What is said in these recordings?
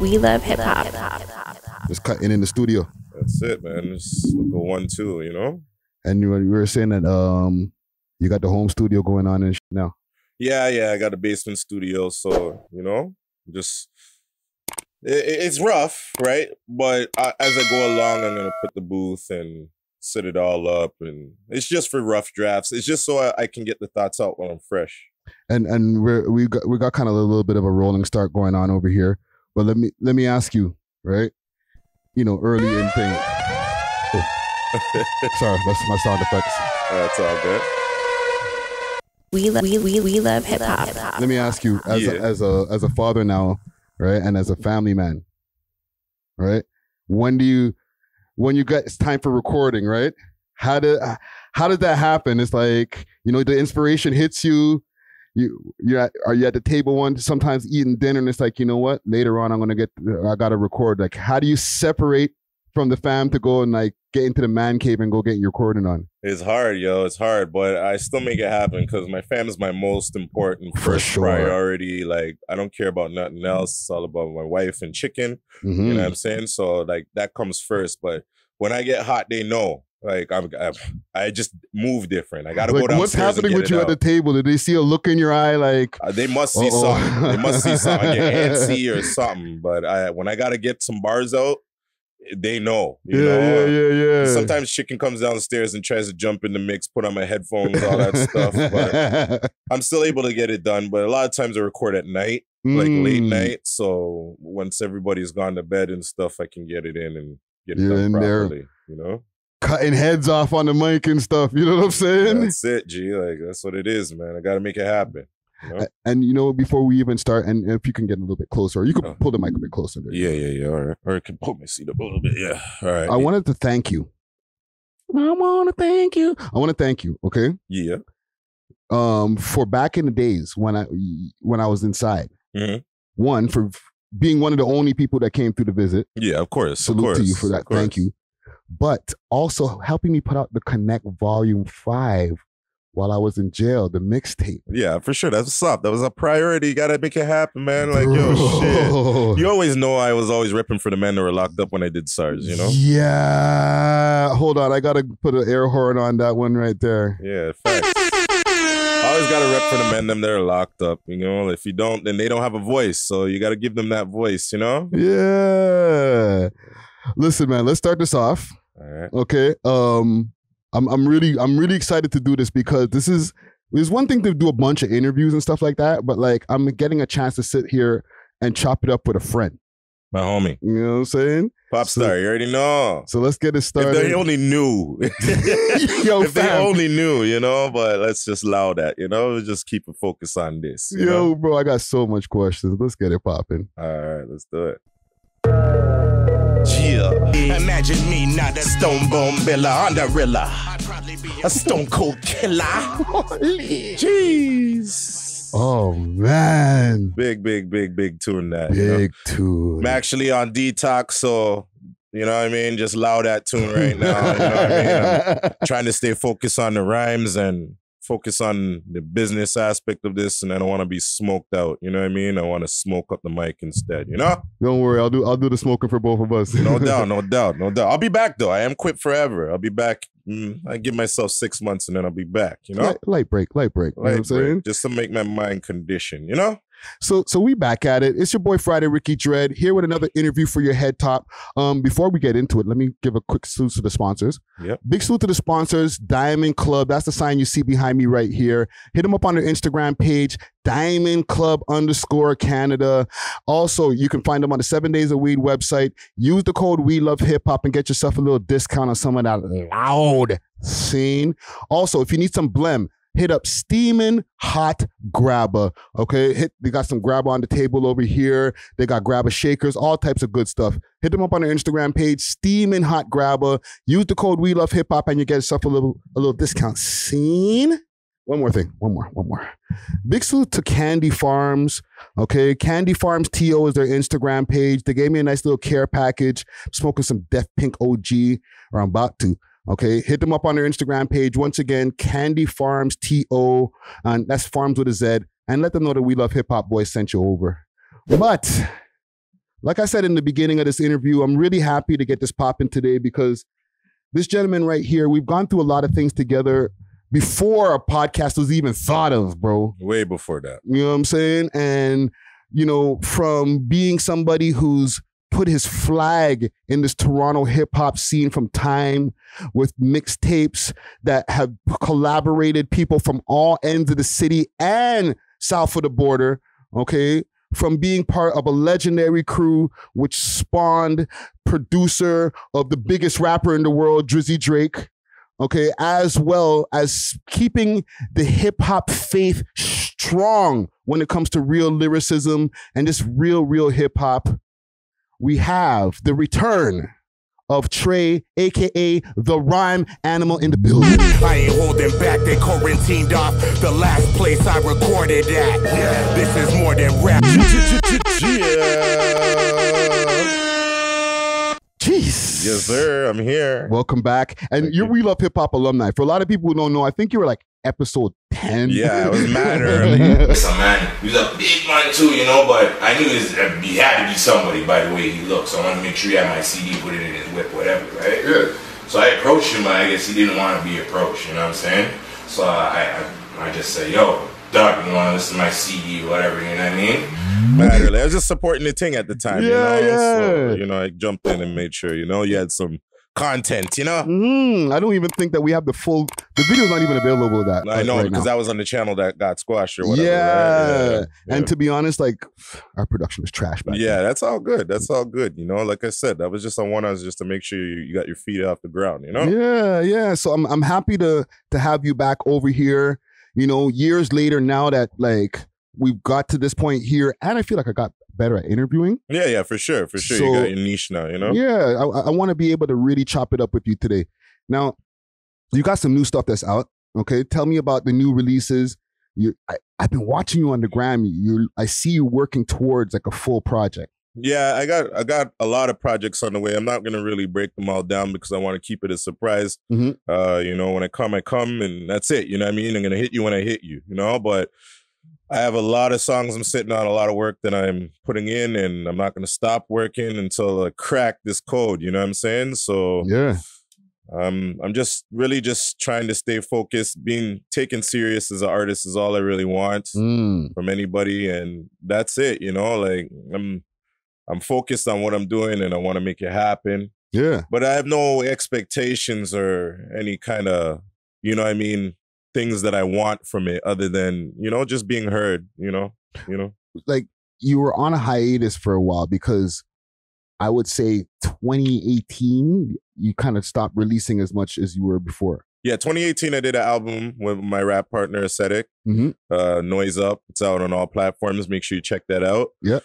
We love hip hop. Just cutting in the studio. That's it, man. Just go 1-2, you know? And you were saying that you got the home studio going on and now. Yeah, I got a basement studio, so, you know, just... It's rough, right? But as I go along, I'm going to put the booth and set it all up. And it's just for rough drafts. It's just so I can get the thoughts out when I'm fresh. And we got kind of a little bit of a rolling start going on over here. But let me ask you, right? You know, early in thing. Oh. Sorry, that's my sound effects. That's all good. We love hip hop. Let me ask you, as a father now, right, and as a family man, right? When you get it's time for recording, right? How does that happen? It's like, you know, the inspiration hits you. Are you at the table sometimes eating dinner, and it's like, you know what? Later on, I gotta record. Like, how do you separate from the fam to go and like get into the man cave and go get your recording on? It's hard, yo. It's hard, but I still make it happen because my fam is my most important first priority. Like, I don't care about nothing else. It's all about my wife and chicken. Mm-hmm. You know what I'm saying? So like that comes first. But when I get hot, they know. Like I just move different. I gotta go downstairs. What's happening with you at the table? Did they see a look in your eye? Like they must see something. They must see something. I get antsy or something. But when I gotta get some bars out, they know. You know? Yeah. Sometimes chicken comes downstairs and tries to jump in the mix, put on my headphones, all that stuff. But I'm still able to get it done. But a lot of times I record at night, like late night. So once everybody's gone to bed and stuff, I can get it in and get it done properly. You know? Cutting heads off on the mic and stuff. You know what I'm saying? That's it, G. Like, that's what it is, man. I got to make it happen. You know? And, you know, before we even start, and if you can get a little bit closer, or you can pull the mic a bit closer. There. Yeah. All right. Or I can pull my seat up a little bit. Yeah. All right. I wanted to thank you. I want to thank you. Okay? Yeah. For back in the days when I was inside. Mm-hmm. One, for being one of the only people that came through the visit. Yeah, of course. Salute to you for that. Thank you. But also helping me put out the Connect Volume 5 while I was in jail, the mixtape. Yeah, for sure. That's what's up. That was a priority. You got to make it happen, man. Like, yo, shit. You always know I was always ripping for the men that were locked up when I did SARS, you know? Yeah. Hold on. I got to put an air horn on that one right there. Yeah, facts. I always got to rep for the men them that are locked up, you know? If you don't, then they don't have a voice. So you got to give them that voice, you know? Yeah. Listen, man, let's start this off. All right. Okay. I'm really excited to do this because there's one thing to do a bunch of interviews and stuff like that, but like I'm getting a chance to sit here and chop it up with a friend. My homie. You know what I'm saying? Pop star, you already know. So let's get it started. If they only knew. They only knew, you know, but let's just allow that, you know, just keep a focus on this. You know? Bro, I got so much questions. Let's get it popping. All right, let's do it. Yeah. Imagine me not a stone bone billa, underilla, a stone cold killer. Jeez. Oh man. Big tune that. Big tune. I'm actually on detox, so you know what I mean? Just allow that tune right now. You know what I mean? I'm trying to stay focused on the rhymes and focus on the business aspect of this, and I don't want to be smoked out. You know what I mean? I want to smoke up the mic instead, you know? Don't worry, I'll do the smoking for both of us. No doubt. I'll be back though. I am quit forever. I'll be back. I give myself 6 months and then I'll be back, you know? Light break. You know what I'm saying? Just to make my mind condition, you know? So we back at it. It's your boy Friday Ricky Dread here with another interview for your head top. Before we get into it, let me give a quick salute to the sponsors. Yep. Big salute to the sponsors. Diamond Club. That's the sign you see behind me right here. Hit them up on their Instagram page, Diamond Club _Canada. Also, you can find them on the 7 Days of Weed website. Use the code We Love Hip Hop and get yourself a little discount on some of that loud scene. Also, if you need some blem, hit up Steamin' Hot Grabber, okay? They got some grabber on the table over here. They got grabber shakers, all types of good stuff. Hit them up on their Instagram page, Steamin' Hot Grabber. Use the code We Love Hip Hop and you get yourself a little discount. Scene. One more thing. One more. Big salute to Candy Farms, okay? Candy Farms TO is their Instagram page. They gave me a nice little care package. I'm smoking some Death Pink OG, or I'm about to. Okay, hit them up on their Instagram page. Once again, Candy Farms TO, and that's Farms with a Z. And let them know that We Love Hip Hop Boys sent you over. But like I said in the beginning of this interview, I'm really happy to get this popping today because this gentleman right here, we've gone through a lot of things together before a podcast was even thought of, bro. Way before that. You know what I'm saying? And, you know, from being somebody who's put his flag in this Toronto hip hop scene from time with mixtapes that have collaborated people from all ends of the city and south of the border, okay? From being part of a legendary crew which spawned producer of the biggest rapper in the world, Drizzy Drake, okay, as well as keeping the hip hop faith strong when it comes to real lyricism and just real hip hop. We have the return of Trey, aka the Rhyme Animal, in the building. I ain't holding back, they quarantined off the last place I recorded at. Yeah. This is more than rap. Jeez. Yes, sir. I'm here. Welcome back. And you're We Love Hip Hop alumni. For a lot of people who don't know, I think you were like episode 10. Yeah, it was mad early. Listen, man, he was a big man too, you know, but I knew he had to be somebody by the way he looked, so I wanted to make sure he had my CD, put it in his whip, whatever, right? Yeah. So I approached him, but I guess he didn't want to be approached, you know what I'm saying? So I just said, yo, Doug, you want to listen to my CD or whatever, you know what I mean? Mad early. I was just supporting the thing at the time, Yeah, you know? yeah. So, you know, I jumped in and made sure, you know, you had some content, you know? I don't even think that we have the video's not even available that. I know, right because now. that was on the channel that got squashed or whatever. Yeah. Right? And to be honest, like, our production was trash back Yeah, then. that's all good. That's all good. You know, like I said, that was just on one us just to make sure you got your feet off the ground, you know? Yeah. So I'm happy to have you back over here, you know, years later now that like we've got to this point here, and I feel like I got better at interviewing. Yeah, for sure. For sure. So, you got your niche now, you know? Yeah, I want to be able to really chop it up with you today. Now, you got some new stuff that's out. Okay, tell me about the new releases. I've been watching you on the gram. I see you working towards like a full project. Yeah, I got a lot of projects on the way. I'm not gonna really break them all down because I want to keep it a surprise. You know, when I come, and that's it. You know what I mean? I'm gonna hit you when I hit you. You know, but I have a lot of songs I'm sitting on, a lot of work that I'm putting in, and I'm not gonna stop working until I crack this code. You know what I'm saying? So yeah. I'm just really just trying to stay focused. Being taken serious as an artist is all I really want from anybody, and that's it. You know, like I'm focused on what I'm doing, and I want to make it happen. Yeah. But I have no expectations or any kind of, you know what I mean, things that I want from it other than, you know, just being heard. You know. Like you were on a hiatus for a while because I would say 2018, you kind of stopped releasing as much as you were before. Yeah, 2018, I did an album with my rap partner, Mezzaih, Noise Up. It's out on all platforms. Make sure you check that out. Yeah.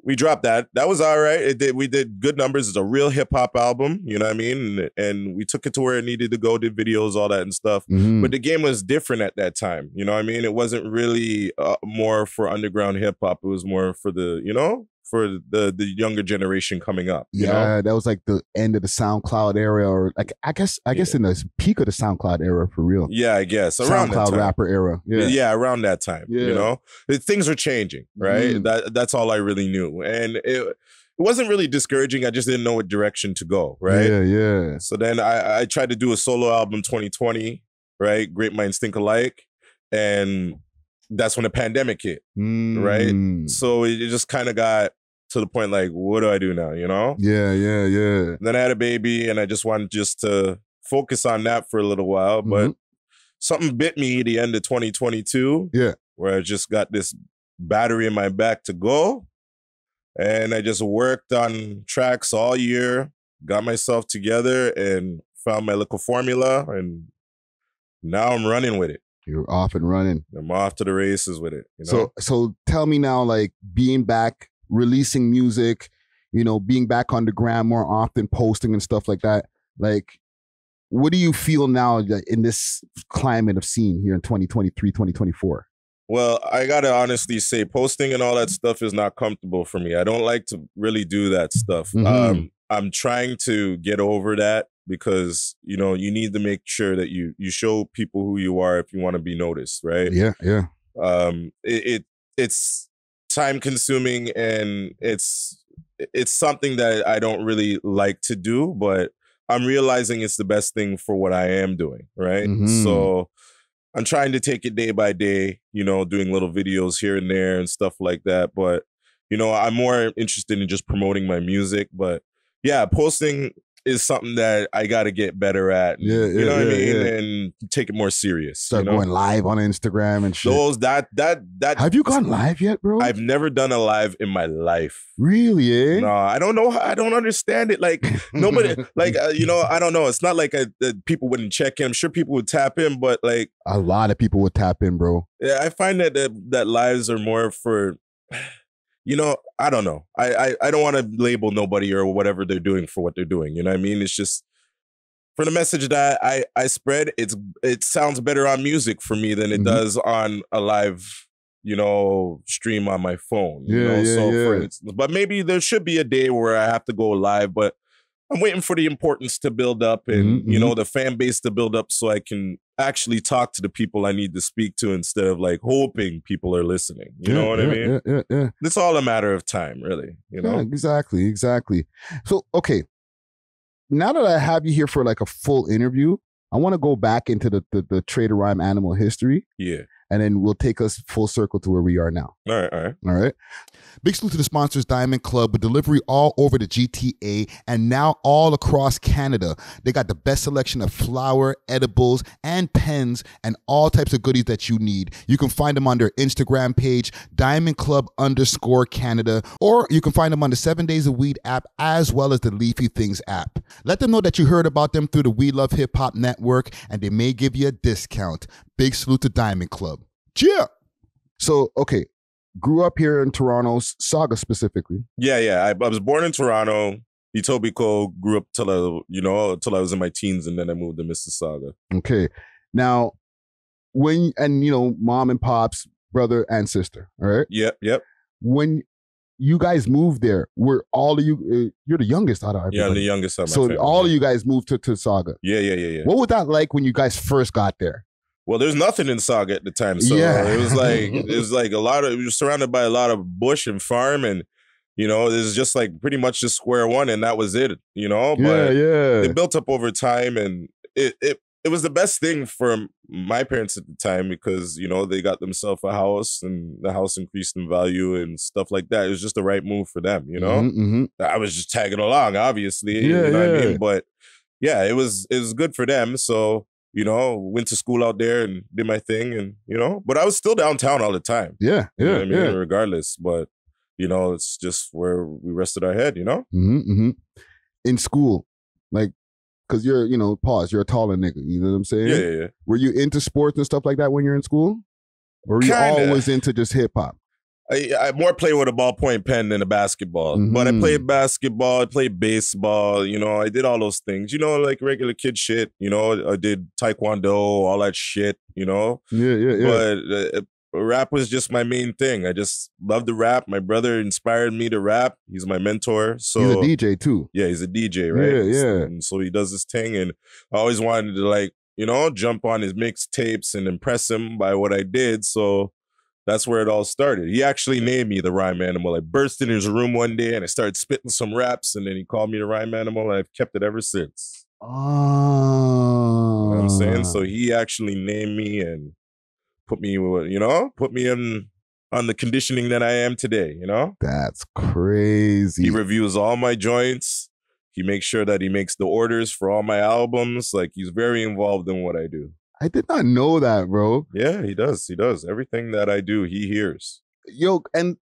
We dropped that. That was all right. We did good numbers. It's a real hip hop album, you know what I mean? And we took it to where it needed to go, did videos, all that and stuff. But the game was different at that time, you know what I mean? It wasn't really more for underground hip hop. It was more for the, you know, for the younger generation coming up. You know? That was like the end of the SoundCloud era, or like I guess in the peak of the SoundCloud era for real. Yeah, I guess around SoundCloud rapper era. Yeah, around that time. Yeah. You know, things are changing, right? That's all I really knew, and it wasn't really discouraging. I just didn't know what direction to go, right? Yeah. So then I tried to do a solo album 2020, right? Great Minds Think Alike, and that's when the pandemic hit, right? So it just kind of got to the point like, what do I do now, you know? Yeah. Then I had a baby, and I just wanted just to focus on that for a little while, but something bit me the end of 2022, where I just got this battery in my back to go, and I just worked on tracks all year, got myself together, and found my little formula, and now I'm running with it. You're off and running. I'm off to the races with it. You know? So tell me now, like being back, releasing music, you know, being back on the gram more often, posting and stuff like that. Like, what do you feel now in this climate of scene here in 2023, 2024? Well, I gotta honestly say, posting and all that stuff is not comfortable for me. I don't like to really do that stuff. I'm trying to get over that, because, you know, you need to make sure that you show people who you are if you want to be noticed, right? Yeah. It's time consuming, and it's something that I don't really like to do, but I'm realizing it's the best thing for what I am doing, right? So I'm trying to take it day by day, you know, doing little videos here and there and stuff like that. But, you know, I'm more interested in just promoting my music. But yeah, posting is something that I got to get better at. And, you know what I mean? And take it more serious. Start going live on Instagram and shit. That Have you gone live yet, bro? I've never done a live in my life. Really, eh? No, I don't know. I don't understand it. Like nobody, like, you know, I don't know. It's not like people wouldn't check in. I'm sure people would tap in, but like a lot of people would tap in, bro. Yeah, I find that lives are more for, you know, I don't know. I don't want to label nobody or whatever they're doing for what they're doing. You know what I mean? It's just for the message that I spread. It sounds better on music for me than it does on a live, you know, stream on my phone. You know? For instance, but maybe there should be a day where I have to go live, but I'm waiting for the importance to build up and, you know, the fan base to build up so I can actually talk to the people I need to speak to instead of like hoping people are listening. You know what I mean? Yeah. It's all a matter of time, really. You know? Yeah, exactly. So, okay. Now that I have you here for like a full interview, I want to go back into the Trade a Rhyme Animal history. Yeah. And then we'll take us full circle to where we are now. All right. Big salute to the sponsors, Diamond Club, with delivery all over the GTA and now all across Canada. They got the best selection of flour, edibles, and pens, and all types of goodies that you need. You can find them on their Instagram page, _Canada, or you can find them on the 7 Days of Weed app, as well as the Leafy Things app. Let them know that you heard about them through the We Love Hip Hop Network, and they may give you a discount. Big salute to Diamond Club. Cheer! So, okay. Grew up here in Toronto, Saga specifically. Yeah. I was born in Toronto. Etobicoke, grew up till I was in my teens, and then I moved to Mississauga. Okay. Now, mom and pops, brother and sister, all right? Yep. When you guys moved there, were all of you, you're the youngest out of everybody. Yeah, I'm the youngest out of my So family. all of you guys moved to Saga. Yeah. What was that like when you guys first got there? Well, there's nothing in Saga at the time, so it was like we were surrounded by a lot of bush and farm, and you know, it was just like pretty much just square one, and that was it. You know, but it built up over time, and it was the best thing for my parents at the time because you know they got themselves a house, and the house increased in value and stuff like that. It was just the right move for them. You know, I was just tagging along, obviously. You know what I mean? But yeah, it was good for them. So. You know, went to school out there and did my thing, and you know, but I was still downtown all the time. You know what I mean? Regardless, but you know, it's just where we rested our head. You know, in school, like, cause you're you're a taller nigga. You know what I'm saying? Yeah. Were you into sports and stuff like that when you're in school, or were you always into just hip hop? I more play with a ballpoint pen than a basketball. But I played basketball, I played baseball, you know, I did all those things, you know, like regular kid shit, you know, I did taekwondo, all that shit, you know. Yeah. But rap was just my main thing. I just loved to rap. My brother inspired me to rap. He's my mentor. So he's a DJ too. Yeah, he's a DJ, right? Yeah. And so he does this thing, and I always wanted to like, you know, jump on his mixtapes and impress him by what I did. So that's where it all started. He actually named me the Rhyme Animal. I burst in his room one day and I started spitting some raps, and then he called me the Rhyme Animal, and I've kept it ever since. Oh. You know what I'm saying? So he actually named me and put me in on the conditioning that I am today, you know? That's crazy. He reviews all my joints. He makes sure that he makes the orders for all my albums. Like, he's very involved in what I do. I did not know that, bro. Yeah, he does. He does. Everything that I do, he hears. Yo, and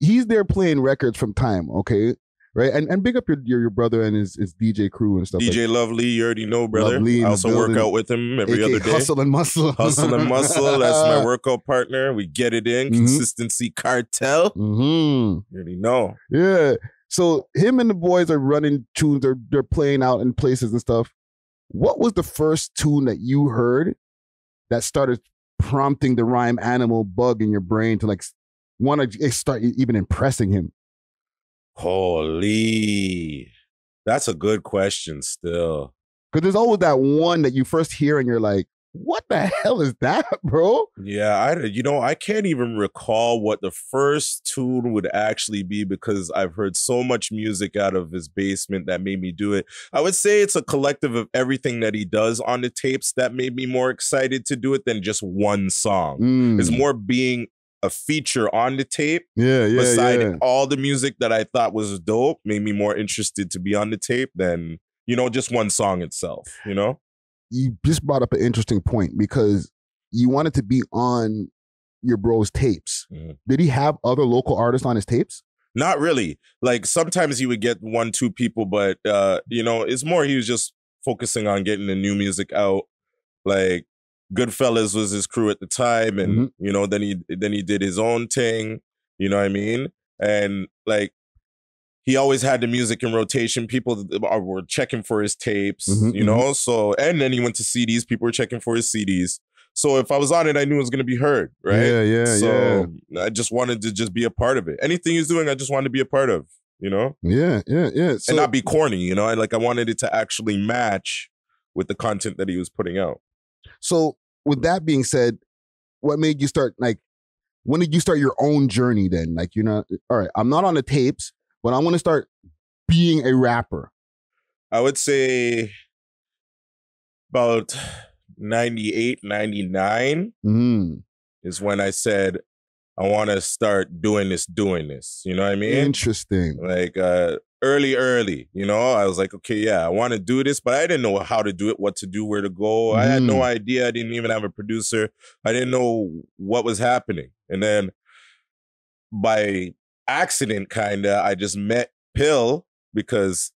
he's there playing records from time, okay? Right? And big up your brother and his DJ crew and stuff. DJ like Lovely, you already know, brother. I also work out with him every other day. Hustle and Muscle. Hustle and Muscle. That's my workout partner. We get it in. Consistency Cartel. You already know. Yeah. So him and the boys are running tunes. They're playing out in places and stuff. What was the first tune that you heard that started prompting the Rhyme Animal bug in your brain to like want to start even impressing him? Holy, that's a good question still. Because there's always that one that you first hear and you're like, what the hell is that, bro? Yeah, I can't even recall what the first tune would actually be because I've heard so much music out of his basement that made me do it. I would say it's a collective of everything that he does on the tapes that made me more excited to do it than just one song. It's more being a feature on the tape. Beside all the music that I thought was dope, made me more interested to be on the tape than, just one song itself, You just brought up an interesting point because you wanted to be on your bro's tapes. Did he have other local artists on his tapes? Not really. Like sometimes he would get 1-2 people, but it's more he was just focusing on getting the new music out. Like Goodfellas was his crew at the time, and then he did his own thing. You know what I mean? And like he always had the music in rotation. People were checking for his tapes, So, and then he went to CDs. People were checking for his CDs. So if I was on it, I knew it was going to be heard, right? So I just wanted to just be a part of it. Anything he's doing, I just wanted to be a part of, Yeah. So, and not be corny, I wanted it to actually match with the content that he was putting out. So with that being said, what made you start, like, when did you start your own journey then? Like, all right, I'm not on the tapes, but I want to start being a rapper. I would say about 98, 99 is when I said, I want to start doing this. You know what I mean? Interesting. Like early, I was like, okay, yeah, I want to do this, but I didn't know how to do it, what to do, where to go. I had no idea. I didn't even have a producer. I didn't know what was happening. And then by accident, I just met Pill because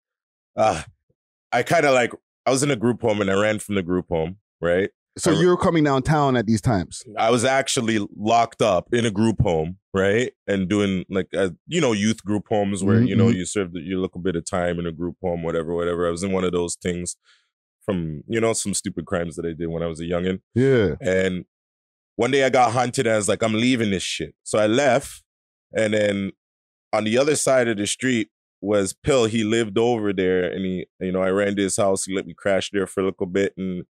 I was in a group home and I ran from the group home, right? So you were coming downtown at these times? I was actually locked up in a group home, right? And doing like, youth group homes where, you serve your little bit of time in a group home, whatever. I was in one of those things from, some stupid crimes that I did when I was a youngin'. Yeah. And one day I got hunted and I was like, I'm leaving this shit. So I left. And then on the other side of the street was Pill. He lived over there and I ran to his house. He let me crash there for a little bit. And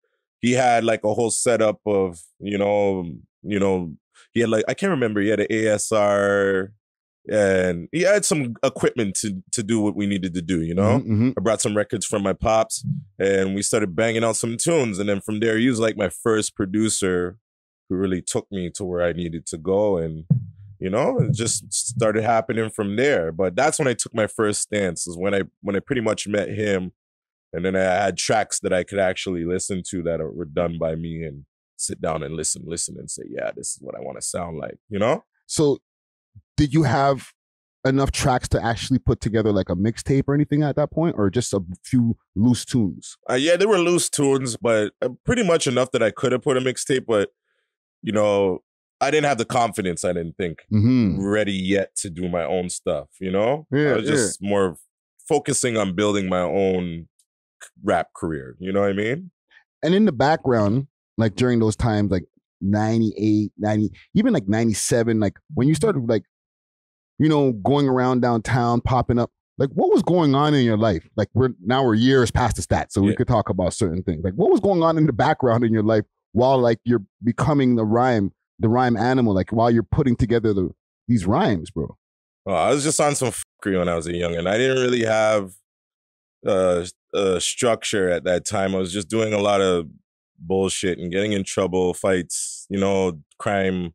he had like a whole setup of, he had like, I can't remember, he had an ASR and he had some equipment to do what we needed to do, I brought some records from my pops and we started banging out some tunes. And then from there, he was like my first producer who really took me to where I needed to go. And, it just started happening from there. But that's when I took my first stance, is when I pretty much met him. And then I had tracks that I could actually listen to that were done by me and sit down and listen and say, yeah, this is what I want to sound like, So did you have enough tracks to actually put together like a mixtape or anything at that point, or just a few loose tunes? Yeah, there were loose tunes, but pretty much enough that I could have put a mixtape. But, I didn't have the confidence, I didn't think, ready yet to do my own stuff, I was just more focusing on building my own rap career, you know what I mean? And in the background, like during those times, like 98, 90, even like 97, like when you started like, going around downtown, popping up, like what was going on in your life? Like we're years past the stats, so we could talk about certain things. Like what was going on in the background in your life while like you're becoming the rhyme animal, like while you're putting together these rhymes, bro? Oh, I was just on some fuckery when I was a youngin'. I didn't really have structure at that time. I was just doing a lot of bullshit and getting in trouble, fights, crime,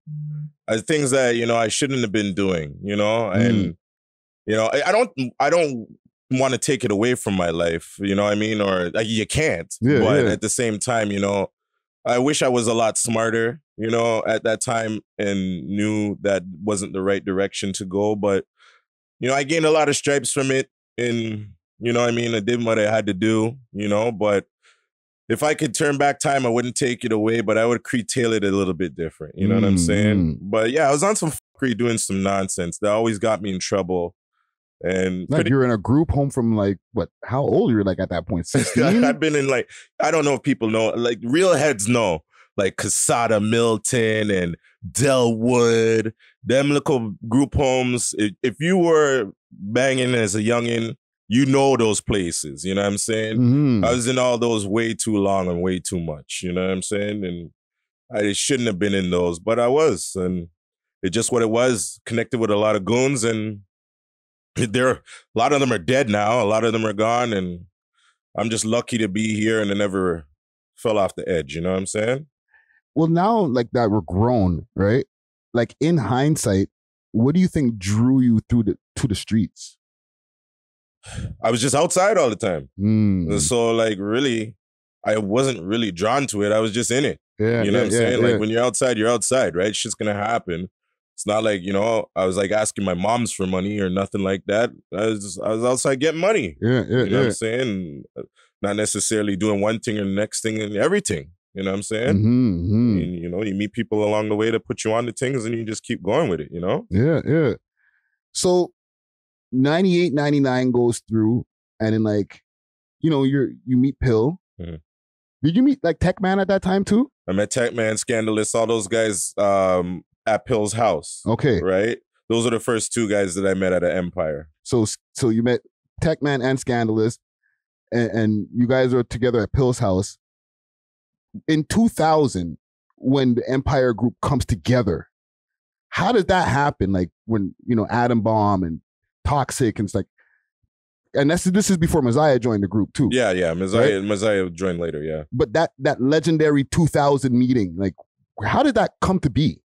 things that, I shouldn't have been doing, and, I don't want to take it away from my life, you know what I mean? Or you can't, but at the same time, I wish I was a lot smarter, at that time and knew that wasn't the right direction to go. But, I gained a lot of stripes from it and, I did what I had to do, but if I could turn back time, I wouldn't take it away, but I would curtail it a little bit different. You know what I'm saying? But yeah, I was on some fuckery doing some nonsense that always got me in trouble. And like you're in a group home from like, what, how old were you like at that point? 16? I've been in like, I don't know if people know, like real heads know, like Casada Milton and Delwood, them little group homes. If you were banging as a youngin', you know those places. You know what I'm saying? Mhm. I was in all those way too long and way too much. You know what I'm saying? And I shouldn't have been in those, but I was. And it's just what it was. Connected with a lot of goons, and a lot of them are dead now. A lot of them are gone, and I'm just lucky to be here and I never fell off the edge. You know what I'm saying? Well, now like that we're grown, right? Like in hindsight, what do you think drew you to the streets? I was just outside all the time. Mm. So like really, I wasn't really drawn to it. I was just in it. Yeah, you know what I'm saying? yeah. Like when you're outside, right? Shit's gonna happen. It's not like, you know, I was like asking my moms for money or nothing like that. I was outside getting money. Yeah, You know what I'm saying? Not necessarily doing one thing or the next thing and everything. You know what I'm saying? Mm-hmm. And, you know, you meet people along the way to put you on the things and you just keep going with it, you know? Yeah. So 98, 99 goes through, and then like, you know, you meet Pill. Mm-hmm. Did you meet like Tek Man at that time too? I met Tek Man, Scandalis, all those guys at Pill's house. Okay. Right? Those are the first two guys that I met at an Empire. So you met Tek Man and Scandalis, and you guys are together at Pill's house. In 2000, when the Empire group comes together, how did that happen? Like when, you know, Atom Bomb and Toxic and it's like, and this is before Mezzaih joined the group too. Yeah. Mezzaih joined later, yeah. But that legendary 2000 meeting, like, how did that come to be?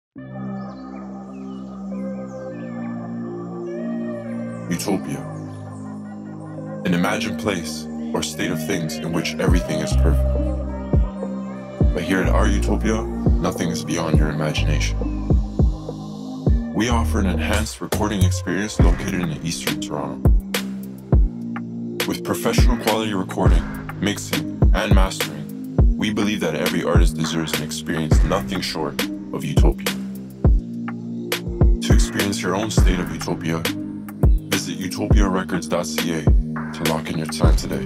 Utopia. An imagined place or state of things in which everything is perfect. But here at our Utopia, nothing is beyond your imagination. We offer an enhanced recording experience located in Eastern Toronto. With professional quality recording, mixing, and mastering, we believe that every artist deserves an experience nothing short of Utopia. To experience your own state of Utopia, visit utopiarecords.ca to lock in your time today.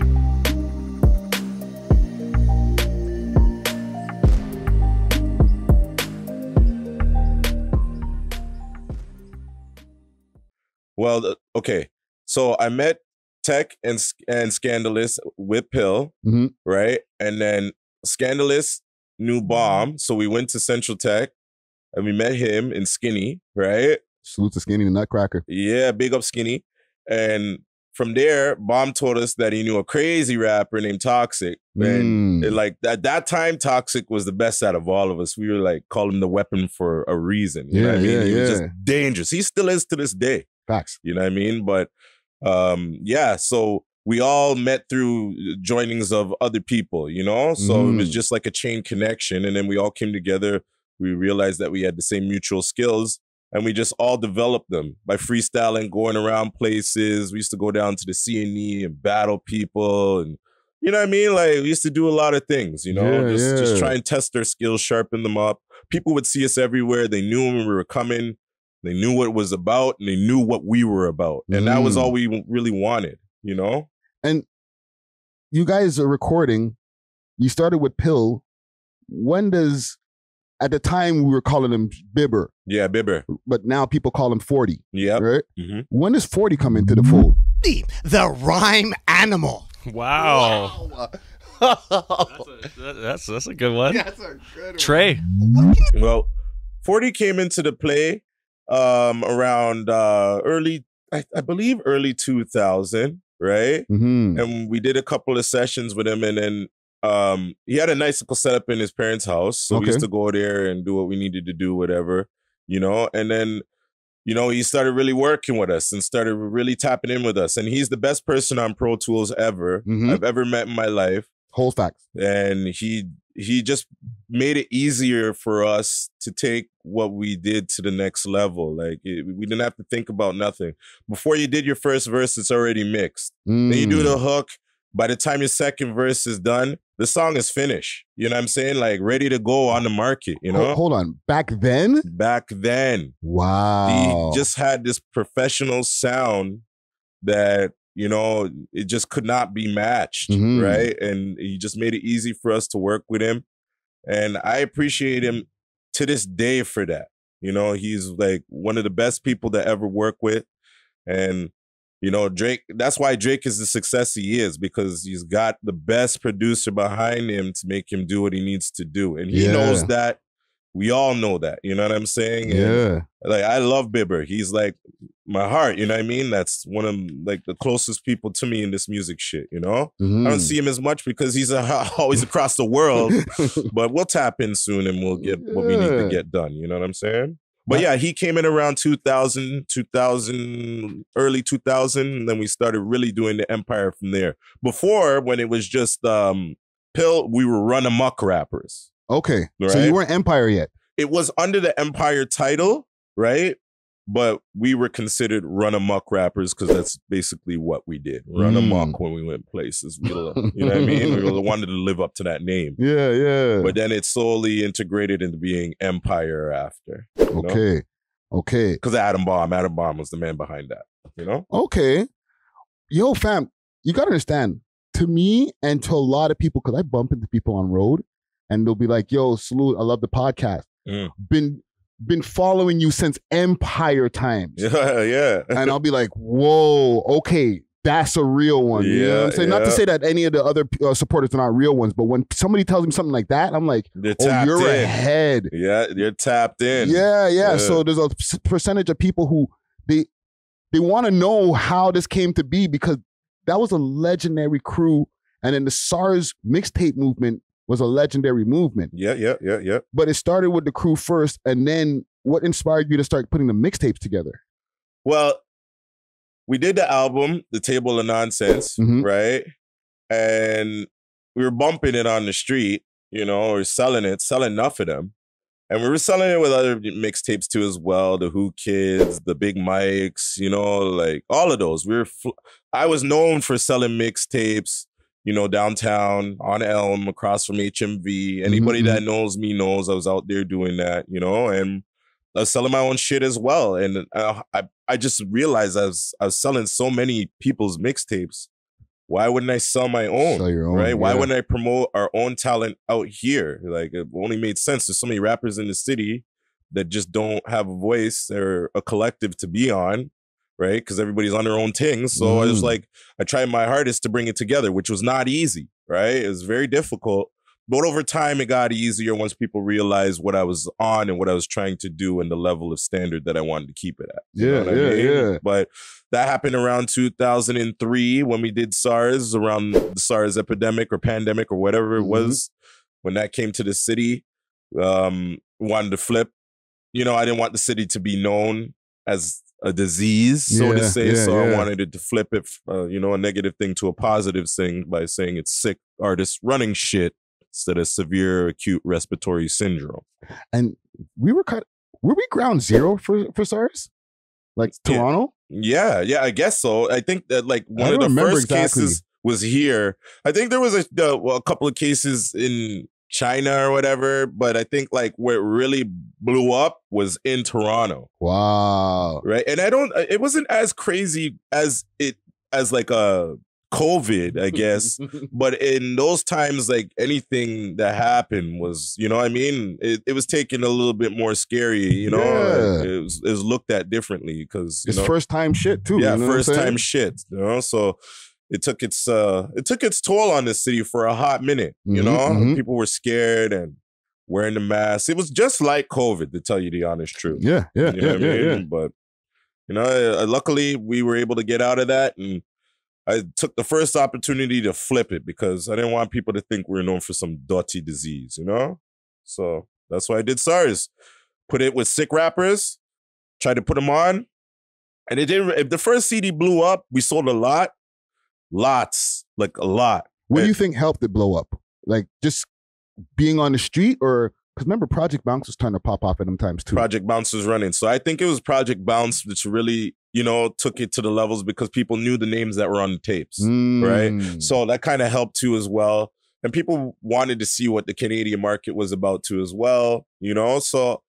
Well, okay. So I met Tek and Scandalis with Pill, right? And then Scandalis knew Bomb, so we went to Central Tech and we met him in Skinny, right? Salute to Skinny the Nutcracker. Yeah, big up Skinny. And from there, Bomb told us that he knew a crazy rapper named Toxic. And like at that time, Toxic was the best out of all of us. We were like, call him the weapon for a reason. You know what I mean? He was just dangerous. He still is to this day. Facts. You know what I mean? But yeah, so we all met through joinings of other people, you know? So it was just like a chain connection. And then we all came together. We realized that we had the same mutual skills. And we just all developed them by freestyling, going around places. We used to go down to the C&E and battle people. And you know what I mean? Like, we used to do a lot of things, you know? Just try and test their skills, sharpen them up. People would see us everywhere. They knew when we were coming. They knew what it was about, and they knew what we were about. And that was all we really wanted, you know? And you guys are recording. You started with Pill. When does... At the time, we were calling him Bibber. Yeah, Bibber. But now people call him 40. Yeah. Right? When does 40 come into the fold? The rhyme animal. Wow. That's a good one. That's a good one. Trey. Well, 40 came into the play around early 2000, right? And we did a couple of sessions with him, and then he had a nice little setup in his parents' house. So we used to go there and do what we needed to do, whatever, you know? And then, you know, he started really working with us and started really tapping in with us. And he's the best person on Pro Tools ever I've ever met in my life. Whole facts. And he just made it easier for us to take what we did to the next level. Like, we didn't have to think about nothing. Before you did your first verse, it's already mixed. Then you do the hook. By the time your second verse is done, the song is finished. You know what I'm saying? Like, ready to go on the market, you know? Hold on. Back then? Back then. Wow. He just had this professional sound that, you know, it just could not be matched, right? And he just made it easy for us to work with him. And I appreciate him to this day for that. You know, he's like one of the best people to ever work with. And You know, Drake, that's why Drake is the success he is, because he's got the best producer behind him to make him do what he needs to do. And he knows that. We all know that. You know what I'm saying? And, like, I love Bieber. He's like my heart, you know what I mean? That's one of like the closest people to me in this music shit, you know? I don't see him as much because he's always across the world, but we'll tap in soon and we'll get what we need to get done. You know what I'm saying? But yeah, he came in around 2000, early 2000, and then we started really doing the empire from there. Before, when it was just Pill, we were Runamuck Rappers. Okay, right? So you weren't Empire yet. It was under the Empire title, right? But we were considered Runamuck Rappers because that's basically what we did. Run amok when we went places. We, you know what I mean? We wanted to live up to that name. Yeah, yeah. But then it slowly integrated into being Empire after. Okay, okay. Because Adam Bomb was the man behind that, you know? Okay. Yo, fam, you got to understand, to me and to a lot of people, because I bump into people on road, and they'll be like, yo, salute, I love the podcast. Been following you since Empire times. Yeah. And I'll be like, whoa, okay, that's a real one. Yeah, you know what I'm saying? Not to say that any of the other supporters are not real ones, but when somebody tells me something like that, I'm like, oh, you're ahead. Yeah, you're tapped in. Yeah. So there's a percentage of people who they want to know how this came to be, because that was a legendary crew. And then the SARS mixtape movement was a legendary movement. Yeah. But it started with the crew first, and then what inspired you to start putting the mixtapes together? Well, we did the album, The Table of Nonsense, right? And we were bumping it on the street, you know, or selling enough of them. And we were selling it with other mixtapes too as well, the Who Kids, the Big Mics, you know, like all of those. I was known for selling mixtapes, you know, downtown, on Elm, across from HMV. Anybody that knows me knows I was out there doing that, you know, and I was selling my own shit as well. And I just realized I was selling so many people's mixtapes. Why wouldn't I sell my own? Sell your own, right? Yeah. Why wouldn't I promote our own talent out here? Like, it only made sense. There's so many rappers in the city that just don't have a voice or a collective to be on, right? Because everybody's on their own thing. So I was like, I tried my hardest to bring it together, which was not easy, right? It was very difficult. But over time, it got easier once people realized what I was on and what I was trying to do and the level of standard that I wanted to keep it at. You know what I mean? Yeah. But that happened around 2003 when we did SARS, around the SARS epidemic or pandemic or whatever it was. When that came to the city, wanted to flip. You know, I didn't want the city to be known as a disease, so to say. So I wanted it to flip it, you know, a negative thing to a positive thing by saying it's sick artists running shit instead of severe acute respiratory syndrome. And were we ground zero for SARS? Like Toronto? Yeah, I guess so. I think that like one of the first cases was here. I think there was a couple of cases in China or whatever, but I think like where it really blew up was in Toronto. Wow. Right. And it wasn't as crazy as like a COVID, I guess. But in those times, like anything that happened was, you know what I mean? It was taken a little bit more scary, you know? It was looked at differently because it's first time shit too. Yeah, you know first time shit, you know? So it took its toll on the city for a hot minute, you know? People were scared and wearing the mask. It was just like COVID, to tell you the honest truth. Yeah. You know what I mean? But, you know, luckily we were able to get out of that, and I took the first opportunity to flip it because I didn't want people to think we were known for some dirty disease, you know? So that's why I did SARS. Put it with sick rappers, tried to put them on, and it didn't. If the first CD blew up, we sold a lot. Lots, like a lot. What do you think helped it blow up? Like just being on the street, or because remember Project Bounce was trying to pop off at them times too. Project Bounce was running. So I think it was Project Bounce which really, you know, took it to the levels because people knew the names that were on the tapes, right? So that kind of helped too as well. And people wanted to see what the Canadian market was about too as well, you know? So,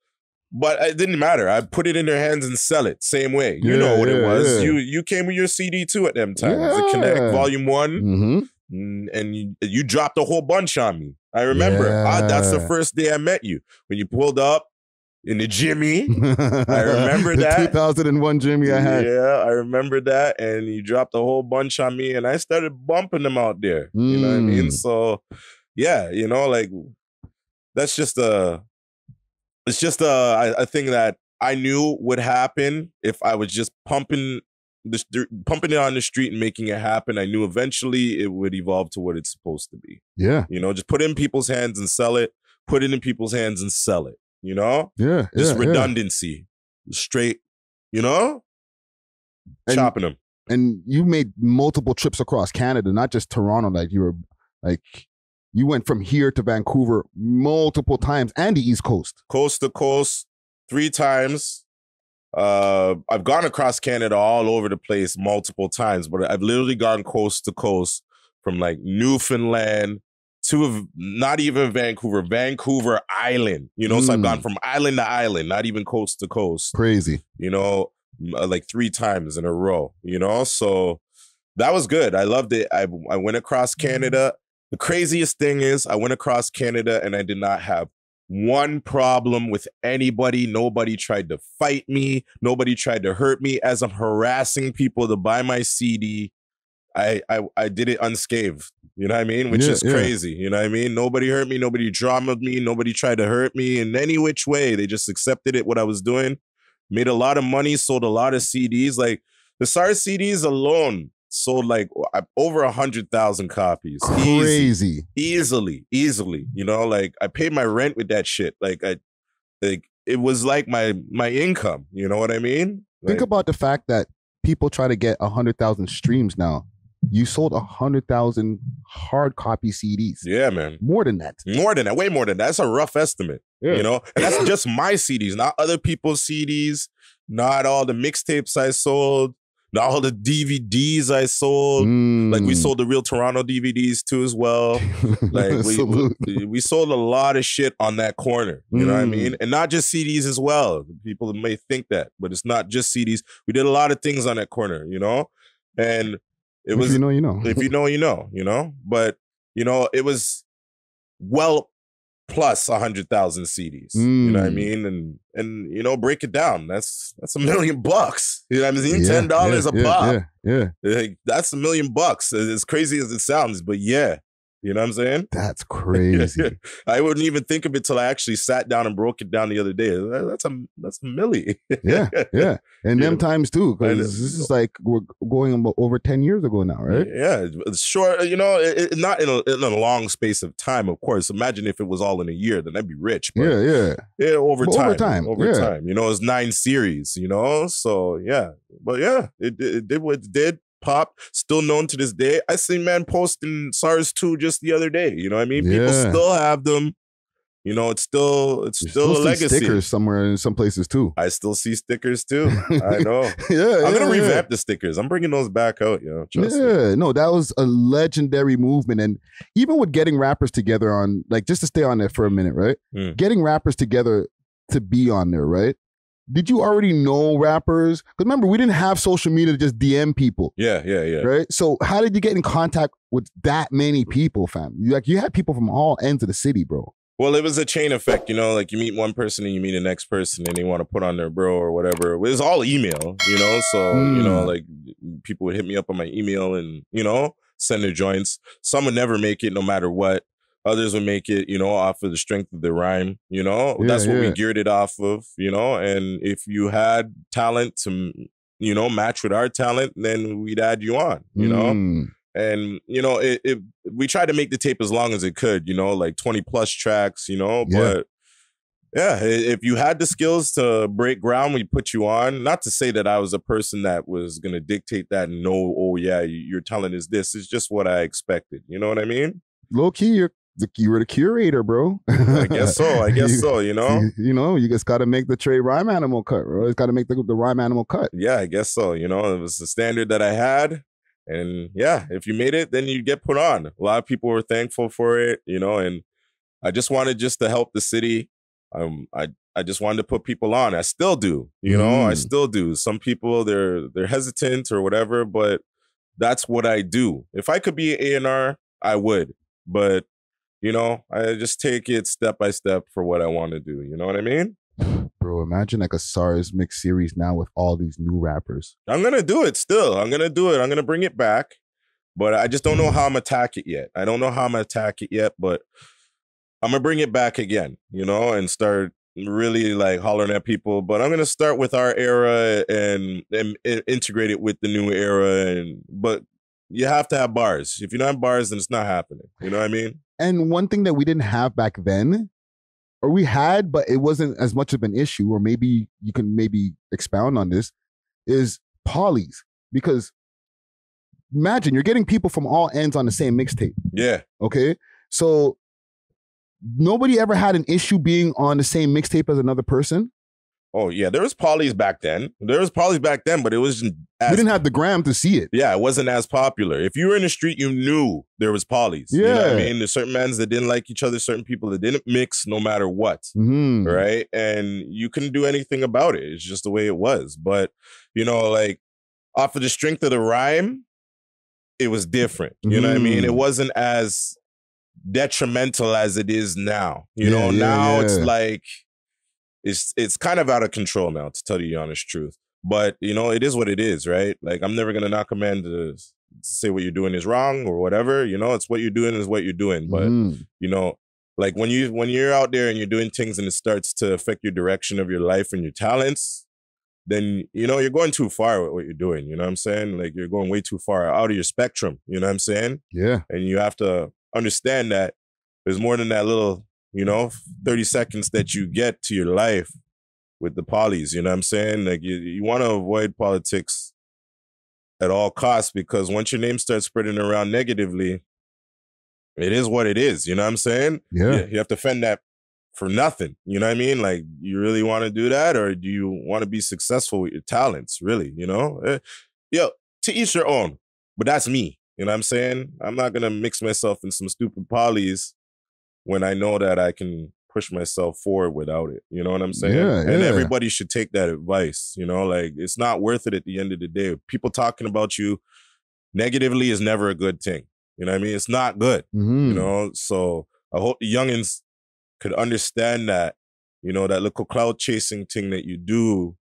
but it didn't matter. I put it in their hands and sell it same way. You know what it was. You came with your CD too at them times. The Kinetic Volume 1. And you dropped a whole bunch on me. I remember. That's the first day I met you. When you pulled up, in the Jimmy. I remember that. 2001 Jimmy I had. Yeah, I remember that. And he dropped a whole bunch on me and I started bumping them out there. You know what I mean? So yeah, you know, like that's just a thing that I knew would happen if I was just pumping it on the street and making it happen. I knew eventually it would evolve to what it's supposed to be. Yeah. You know, just put it in people's hands and sell it. Put it in people's hands and sell it. You know? Yeah. Just redundancy. Straight, you know? Chopping them. And you made multiple trips across Canada, not just Toronto. Like you went from here to Vancouver multiple times and the East Coast. Coast to coast, 3 times. I've gone across Canada all over the place multiple times, but I've literally gone coast to coast from like Newfoundland to not even Vancouver Island, you know? So I've gone from island to island, not even coast to coast. Crazy. You know, like 3 times in a row, you know? So that was good. I loved it. I went across Canada. The craziest thing is I went across Canada and I did not have one problem with anybody. Nobody tried to fight me. Nobody tried to hurt me. As I'm harassing people to buy my CD, I did it unscathed. You know what I mean? Which is crazy. You know what I mean? Nobody hurt me. Nobody dramaed me. Nobody tried to hurt me in any which way. They just accepted it, what I was doing. Made a lot of money, sold a lot of CDs. Like the S.A.R.S CDs alone sold like over 100,000 copies. Crazy. Easily. You know, like I paid my rent with that shit. Like it was like my income. You know what I mean? Think about the fact that people try to get 100,000 streams now. You sold 100,000 hard copy CDs. Yeah, man. More than that. Way more than that. That's a rough estimate. Yeah. You know, and that's just my CDs, not other people's CDs, not all the mixtapes I sold, not all the DVDs I sold. Like we sold the Real Toronto DVDs too as well. Like we sold a lot of shit on that corner. You know what I mean? And not just CDs as well. People may think that, but it's not just CDs. We did a lot of things on that corner, you know? And it was, if you know, you know. If you know, you know? But, you know, it was well plus 100,000 CDs. You know what I mean? And you know, break it down. That's $1 million. You know what I mean? $10 a pop. Yeah. Like, that's $1 million. As crazy as it sounds, but yeah. You know what I'm saying? That's crazy. I wouldn't even think of it till I actually sat down and broke it down the other day. That's a milli. yeah. And them times too, because this is like we're going over 10 years ago now, right? Yeah, sure. You know, not in a long space of time, of course. Imagine if it was all in a year, then I'd be rich. But yeah. Over time. You know, it's 9 series. You know, so yeah. But yeah, it did what it did. Pop, still known to this day. I seen man posting SARS 2 just the other day. You know what I mean? People still have them. You know, it's still a legacy. Stickers somewhere in some places too. I still see stickers too. I know. I'm gonna revamp the stickers. I'm bringing those back out. You know, trust me. No, that was a legendary movement, and even with getting rappers together on, like, just to stay on there for a minute, right? Getting rappers together to be on there, right? Did you already know rappers? Because remember, we didn't have social media to just DM people. Yeah. Right? So how did you get in contact with that many people, fam? You had people from all ends of the city, bro. Well, it was a chain effect, you know, like you meet one person and you meet the next person and they want to put on their bro or whatever. It was all email, you know? So, you know, like people would hit me up on my email and, you know, send their joints. Some would never make it no matter what. Others would make it, you know, off of the strength of the rhyme, you know? That's what we geared it off of, you know? And if you had talent to, you know, match with our talent, then we'd add you on, you know? And, you know, we tried to make the tape as long as it could, you know, like 20 plus tracks, you know? But yeah, if you had the skills to break ground, we put you on. Not to say that I was a person that was going to dictate that and know, oh yeah, your talent is this. It's just what I expected. You know what I mean? Low key, you were the curator, bro. I guess so, you know? You know, you just got to make the Trey rhyme animal cut, bro. It's got to make the rhyme animal cut. Yeah, I guess so. You know, it was the standard that I had. And yeah, if you made it, then you get put on. A lot of people were thankful for it, you know, and I just wanted to help the city. I just wanted to put people on. I still do, you know, I still do. Some people, they're hesitant or whatever, but that's what I do. If I could be an A&R, I would. But you know, I just take it step by step for what I want to do. You know what I mean? Bro, imagine like a SARS mix series now with all these new rappers. I'm gonna do it still. I'm gonna do it. I'm gonna bring it back, but I just don't know how I'm gonna attack it yet. I don't know how I'm gonna attack it yet, but I'm gonna bring it back again, you know, and start really like hollering at people. But I'm gonna start with our era and integrate it with the new era. But you have to have bars. If you don't have bars, then it's not happening. You know what I mean? And one thing that we didn't have back then, or we had, but it wasn't as much of an issue, or maybe you can maybe expound on this, is Pollies. Because imagine you're getting people from all ends on the same mixtape. Yeah. Okay? So nobody ever had an issue being on the same mixtape as another person. Oh, yeah. There was Pollies back then. But it wasn't as... We didn't have the gram to see it. Yeah, it wasn't as popular. If you were in the street, you knew there was Pollies. Yeah. You know what I mean? There's certain mans that didn't like each other, certain people that didn't mix no matter what. Mm-hmm. Right? And you couldn't do anything about it. It's just the way it was. But, you know, like, off of the strength of the rhyme, it was different. You know what I mean? It wasn't as detrimental as it is now. You know, now it's like, it's kind of out of control now, to tell you the honest truth. But, you know, it is what it is, right? Like, I'm never going to knock a man to say what you're doing is wrong or whatever. You know, it's what you're doing is what you're doing. But, you know, like when you're out there and you're doing things and it starts to affect your direction of your life and your talents, then, you know, you're going too far with what you're doing. You know what I'm saying? Like, you're going way too far out of your spectrum. You know what I'm saying? Yeah. And you have to understand that there's more than that little, you know, 30 seconds that you get to your life with the Pollies. You know what I'm saying? Like, you want to avoid politics at all costs, because once your name starts spreading around negatively, it is what it is. You know what I'm saying? Yeah. You have to fend that for nothing. You know what I mean? Like, you really want to do that, or do you want to be successful with your talents, really? You know? Yo, to each their own. But that's me. You know what I'm saying? I'm not going to mix myself in some stupid Pollies when I know that I can push myself forward without it. You know what I'm saying? Yeah, and yeah. everybody should take that advice. You know, like, it's not worth it at the end of the day. People talking about you negatively is never a good thing. You know what I mean? It's not good. You know? So I hope the youngins could understand that, you know, that little cloud chasing thing that you do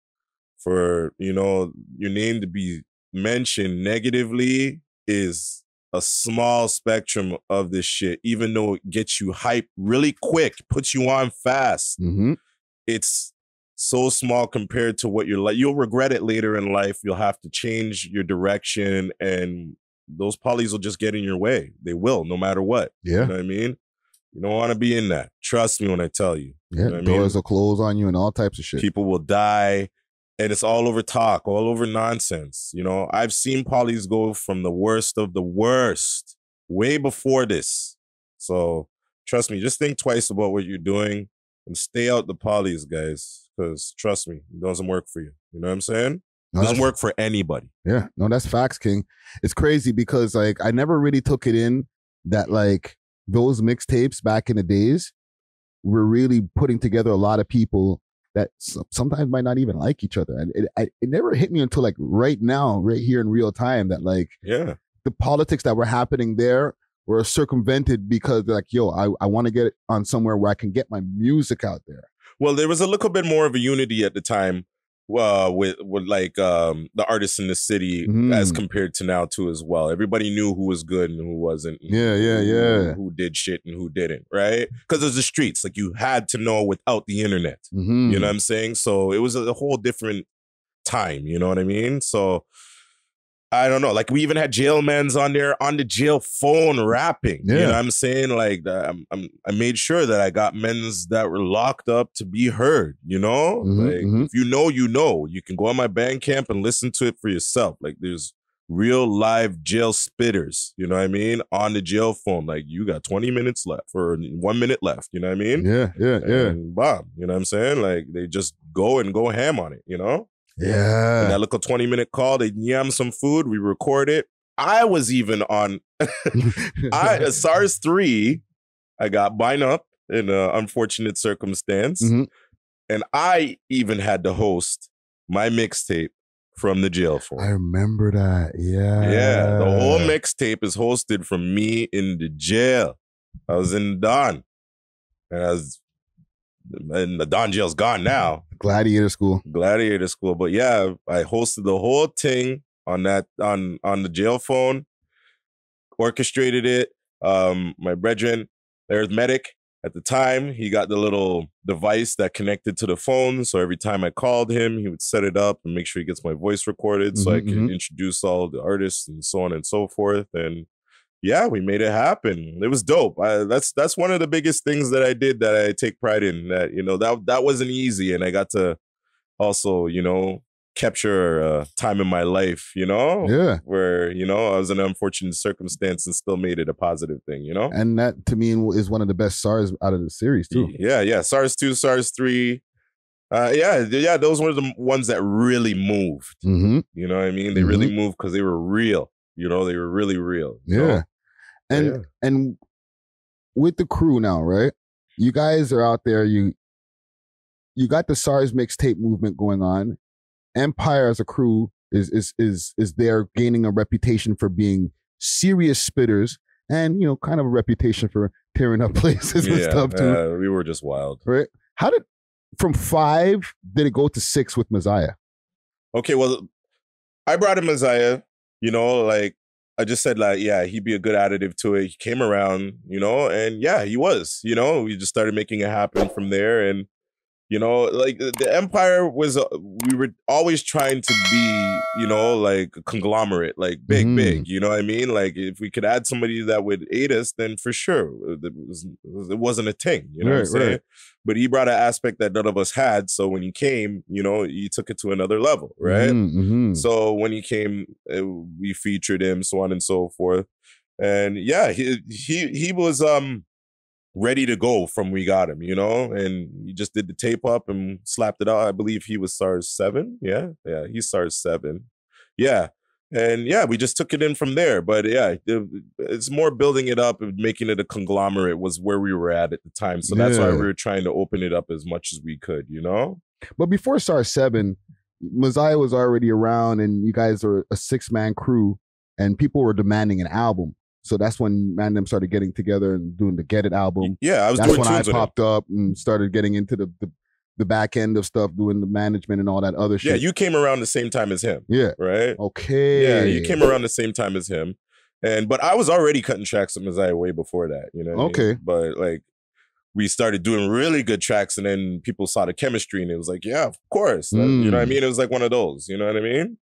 for, you know, your name to be mentioned negatively is a small spectrum of this shit, even though it gets you hyped really quick, puts you on fast. It's so small compared to what you're like. You'll regret it later in life. You'll have to change your direction, and those Pollies will just get in your way. They will, no matter what. Yeah. You know what I mean? You don't want to be in that. Trust me when I tell you. Yeah, You know what I doors mean? will close on you and all types of shit. People will die, and it's all over talk, all over nonsense. You know, I've seen Pollies go from the worst of the worst way before this. So trust me, just think twice about what you're doing and stay out the Pollies, guys, because trust me, it doesn't work for you. You know what I'm saying? No, It doesn't that's- work for anybody. Yeah, no, that's facts, King. It's crazy because like I never really took it in that like those mixtapes back in the days were really putting together a lot of people that sometimes might not even like each other. And it never hit me until like right now, right here in real time, that like the politics that were happening there were circumvented because they're like, yo, I want to get it on somewhere where I can get my music out there. Well, there was a little bit more of a unity at the time with like the artists in the city as compared to now too as well. Everybody knew who was good and who wasn't. Who did shit and who didn't, right? Because it was the streets. Like, you had to know without the internet. You know what I'm saying? So it was a whole different time. You know what I mean? So I don't know. Like, we even had jail mans on there on the jail phone rapping. You know what I'm saying? Like, I made sure that I got men's that were locked up to be heard, you know? Like, if you know, you know. You can go on my Bandcamp and listen to it for yourself. Like, there's real live jail spitters, you know what I mean? On the jail phone. Like, you got 20 minutes left or 1 minute left, you know what I mean? And bomb, you know what I'm saying? Like, they just go ham on it, you know? Yeah. And that little 20-minute call, they yam some food, we record it. I was even on SARS 3. I got bind up in an unfortunate circumstance. And I even had to host my mixtape from the jail phone. I remember that. Yeah. The whole mixtape is hosted from me in the jail. I was in Don. And I was and the Don Jail's gone now. Gladiator School. Gladiator School. But yeah, I hosted the whole thing on that on the jail phone, orchestrated it. My brethren, arithmetic at the time, he got the little device that connected to the phone. So every time I called him, he would set it up and make sure he gets my voice recorded so I can introduce all the artists and so on and so forth. And yeah, we made it happen. It was dope. That's one of the biggest things that I did that I take pride in. That, you know, that wasn't easy, and I got to also, you know, capture a time in my life, you know, where, you know, I was in an unfortunate circumstance and still made it a positive thing, you know. And that to me is one of the best SARS out of the series too. Yeah. SARS 2, SARS 3. Yeah, those were the ones that really moved. You know what I mean? They really moved because they were real. You know, they were really real. Yeah. And with the crew now, right? You guys are out there, you got the SARS mixtape movement going on. Empire as a crew is there gaining a reputation for being serious spitters and, you know, kind of a reputation for tearing up places and stuff too. Yeah, we were just wild. Right? How did, from 5, did it go to 6 with Mezzaih? Okay, well, I brought in Mezzaih, you know, like, I just said, like, yeah, he'd be a good additive to it. He came around, you know, and yeah, he was, you know, we just started making it happen from there. And, you know, like the Empire was, we were always trying to be, you know, like a conglomerate, like big, you know what I mean? Like if we could add somebody that would aid us, then for sure, it wasn't a thing, you know what I'm saying? But he brought an aspect that none of us had. So when he came, you know, he took it to another level, right? So when he came, we featured him, so on and so forth. And yeah, he was ready to go from we got him, you know, and he just did the tape up and slapped it out. I believe he was SARS 7. Yeah, he's SARS 7. Yeah. And yeah, we just took it in from there. But yeah, it's more building it up and making it a conglomerate was where we were at the time. So that's why we were trying to open it up as much as we could, you know? But before SARS 7, Mezzaih was already around and you guys are a 6-man crew and people were demanding an album. So that's when them started getting together and doing the Get It album. Yeah, I was that's doing when I tunes with popped up and started getting into the back end of stuff, doing the management and all that other shit. Yeah, you came around the same time as him. Yeah. Right? Okay. Yeah, you came around the same time as him. But I was already cutting tracks with Mezzaih way before that, you know what I mean? But like we started doing really good tracks and then people saw the chemistry and it was like, yeah, of course. You know what I mean? It was like one of those, you know what I mean?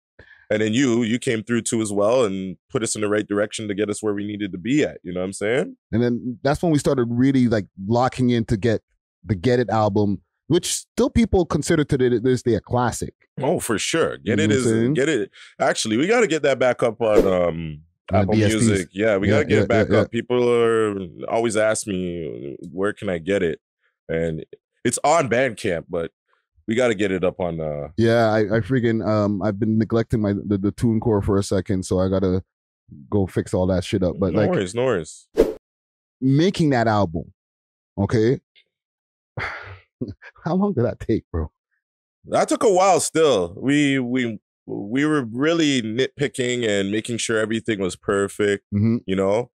And then you came through too as well and put us in the right direction to get us where we needed to be at. You know what I'm saying? And then that's when we started really like locking in to get the Get It album, which still people consider to this day a classic. Oh, for sure. Get It. Actually, we got to get that back up on Apple Music. Yeah, we got to get it back up. People are always ask me, where can I get it? And it's on Bandcamp, but we got to get it up on. Yeah, I freaking I've been neglecting the TuneCore for a second, so I gotta go fix all that shit up. But no worries. Making that album, okay. How long did that take, bro? That took a while. Still, we were really nitpicking and making sure everything was perfect. You know.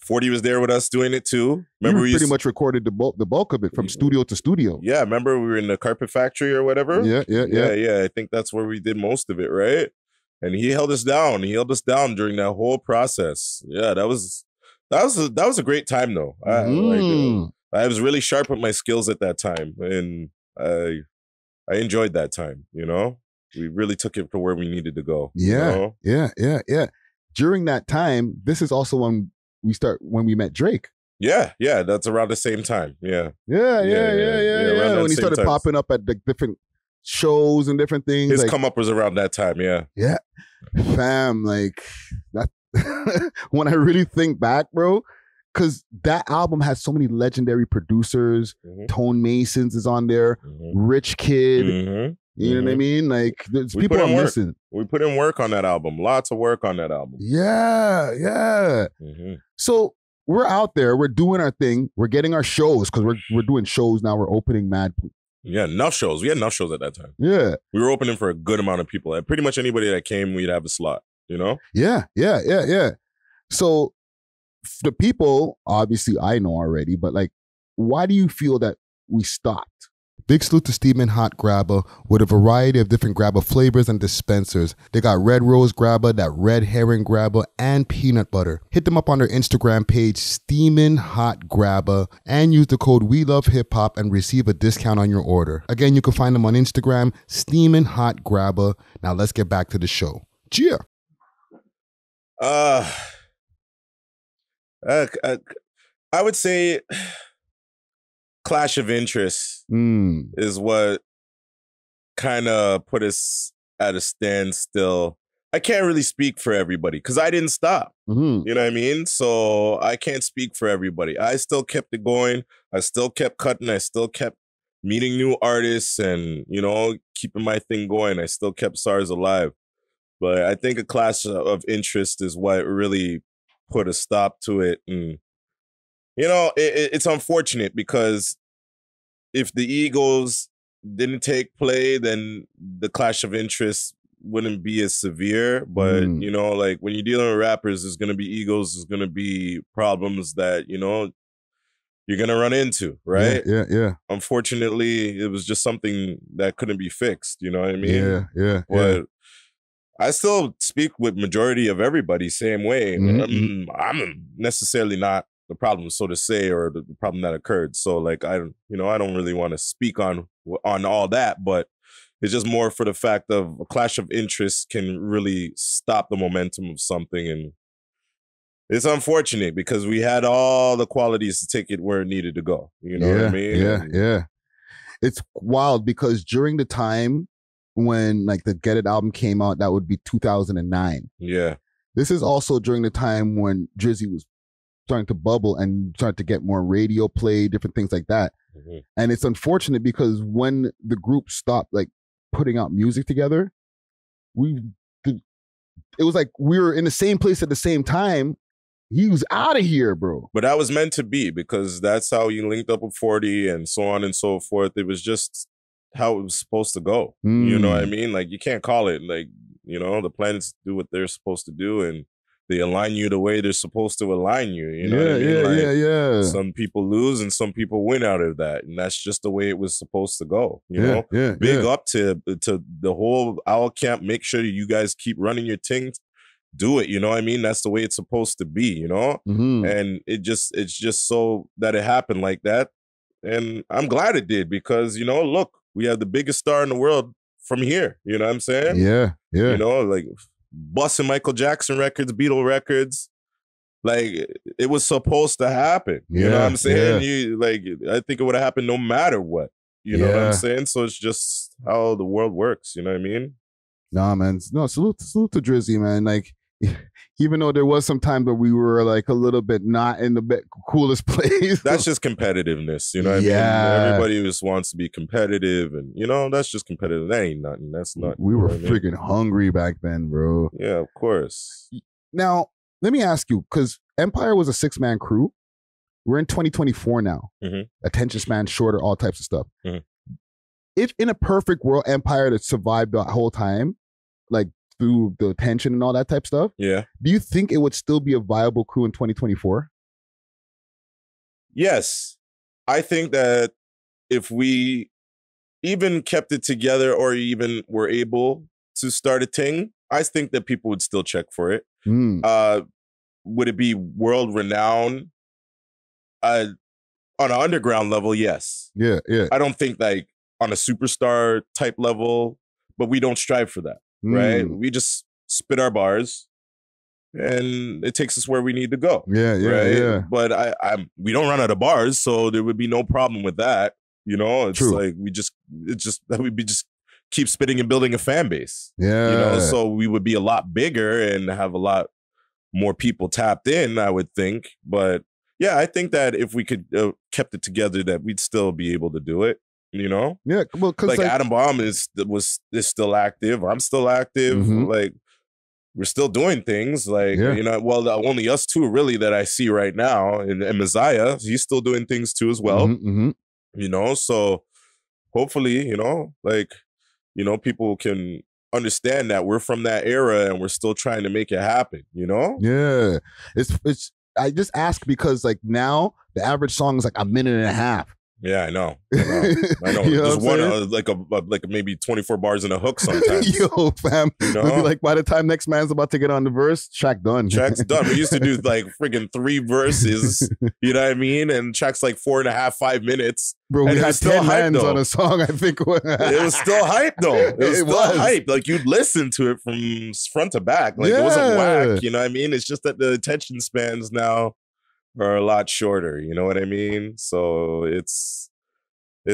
40 was there with us doing it too. Remember, we pretty much recorded the bulk of it from studio to studio. Yeah, remember we were in the carpet factory or whatever. Yeah. I think that's where we did most of it, right? And he held us down. He held us down during that whole process. Yeah, that was a great time though. I was really sharp with my skills at that time, and I enjoyed that time. You know, we really took it to where we needed to go. Yeah, you know? yeah. During that time, this is also when we met Drake. Yeah, that's around the same time. Yeah. When he started popping up at the different shows and different things. His come up was around that time, yeah. Yeah. Fam, like that when I really think back, bro, because that album has so many legendary producers. Tone Masons is on there, Rich Kid. You know what I mean? Like, people are missing. We put in work on that album. Lots of work on that album. Yeah. So we're out there. We're doing our thing. We're getting our shows because we're doing shows now. We're opening mad. Yeah, enough shows. We had enough shows at that time. Yeah. We were opening for a good amount of people. Pretty much anybody that came, we'd have a slot, you know? Yeah. So the people, obviously I know already, but like, why do you feel that we stopped. Big salute to Steamin' Hot Grabba with a variety of different grabba flavors and dispensers. They got red rose grabba, that red herring grabba, and peanut butter. Hit them up on their Instagram page, Steamin' Hot Grabba, and use the code We Love Hip Hop and receive a discount on your order. Again, you can find them on Instagram, Steamin' Hot Grabba. Now let's get back to the show. Cheer. I would say clash of interests is what kind of put us at a standstill. I can't really speak for everybody because I didn't stop. You know what I mean? So I can't speak for everybody. I still kept it going. I still kept cutting. I still kept meeting new artists and, you know, keeping my thing going. I still kept SARS alive. But I think a clash of interest is what really put a stop to it. And, you know, it's unfortunate because if the egos didn't take play, then the clash of interests wouldn't be as severe. But, you know, like when you're dealing with rappers, there's going to be egos, there's going to be problems that, you know, you're going to run into, right? Yeah. Unfortunately, it was just something that couldn't be fixed, you know what I mean? Yeah. But I still speak with majority of everybody same way. I'm necessarily not the problem, so to say, or the problem that occurred. So like, I don't really want to speak on all that, but it's just more for the fact of a clash of interests can really stop the momentum of something. And it's unfortunate because we had all the qualities to take it where it needed to go. You know what I mean? Yeah. It's wild because during the time when like the Get It album came out, that would be 2009. Yeah. This is also during the time when Drizzy was starting to bubble and starting to get more radio play, different things like that. And it's unfortunate because when the group stopped like putting out music together, it was like we were in the same place at the same time. He was out of here, bro. But that was meant to be because that's how you linked up with 40 and so on and so forth. It was just how it was supposed to go. You know what I mean? Like you can't call it like, you know, the planets do what they're supposed to do and they align you the way they're supposed to align you. You know what I mean? Like, some people lose and some people win out of that. And that's just the way it was supposed to go. You know? Big up to the whole OWL camp. Make sure you guys keep running your things. Do it. You know what I mean? That's the way it's supposed to be, you know? And it's just so that it happened like that. And I'm glad it did because, you know, look, we have the biggest star in the world from here. You know what I'm saying? Yeah. You know, like busting Michael Jackson records, Beatle records. Like it was supposed to happen. You know what I'm saying? I think it would have happened no matter what. You know what I'm saying? So it's just how the world works. You know what I mean? Nah, man. No, salute to Drizzy, man. Like, even though there was some time that we were like a little bit not in the coolest place. That's just competitiveness, you know what I mean? Everybody just wants to be competitive and, you know, that's just competitive. That ain't nothing. That's not. We were freaking hungry back then, bro. Yeah, of course. Now, let me ask you, because Empire was a 6-man crew. We're in 2024 now. Attention span shorter, all types of stuff. If in a perfect world, Empire that survived the whole time, like, through the attention and all that type of stuff. Yeah. Do you think it would still be a viable crew in 2024? Yes. I think that if we even kept it together or even were able to start a thing, I think that people would still check for it. Would it be world renowned? On an underground level, yes. Yeah. I don't think like on a superstar type level, but we don't strive for that. Right? We just spit our bars and it takes us where we need to go. Yeah. But we don't run out of bars, so there would be no problem with that. You know, it's like we just keep spitting and building a fan base. Yeah. You know, so we would be a lot bigger and have a lot more people tapped in, I would think. But yeah, I think that if we could kept it together, that we'd still be able to do it. You know, well, because like Adam Bomb is still active. I'm still active. Like we're still doing things. Like you know, well, only us two really that I see right now. And Mezzaih, he's still doing things too as well. You know, so hopefully, you know, like you know, people can understand that we're from that era and we're still trying to make it happen. You know, it's. I just ask because like now the average song is like a minute and a half. Yeah, I know. I know. You know Just what I'm one, like maybe 24 bars in a hook sometimes. Yo, fam. You know? It'll be like by the time next man's about to get on the verse, track done. Track's done. We used to do like friggin' 3 verses, you know what I mean? And track's like 4.5, 5 minutes. Bro, and we it had was still 10 hype, hands though. on a song, I think. It was still hype, though. It was It still was. hype. Like, you'd listen to it from front to back. Like, it wasn't Yeah. whack, you know what I mean? It's just that the attention spans now are a lot shorter, you know what I mean? So it's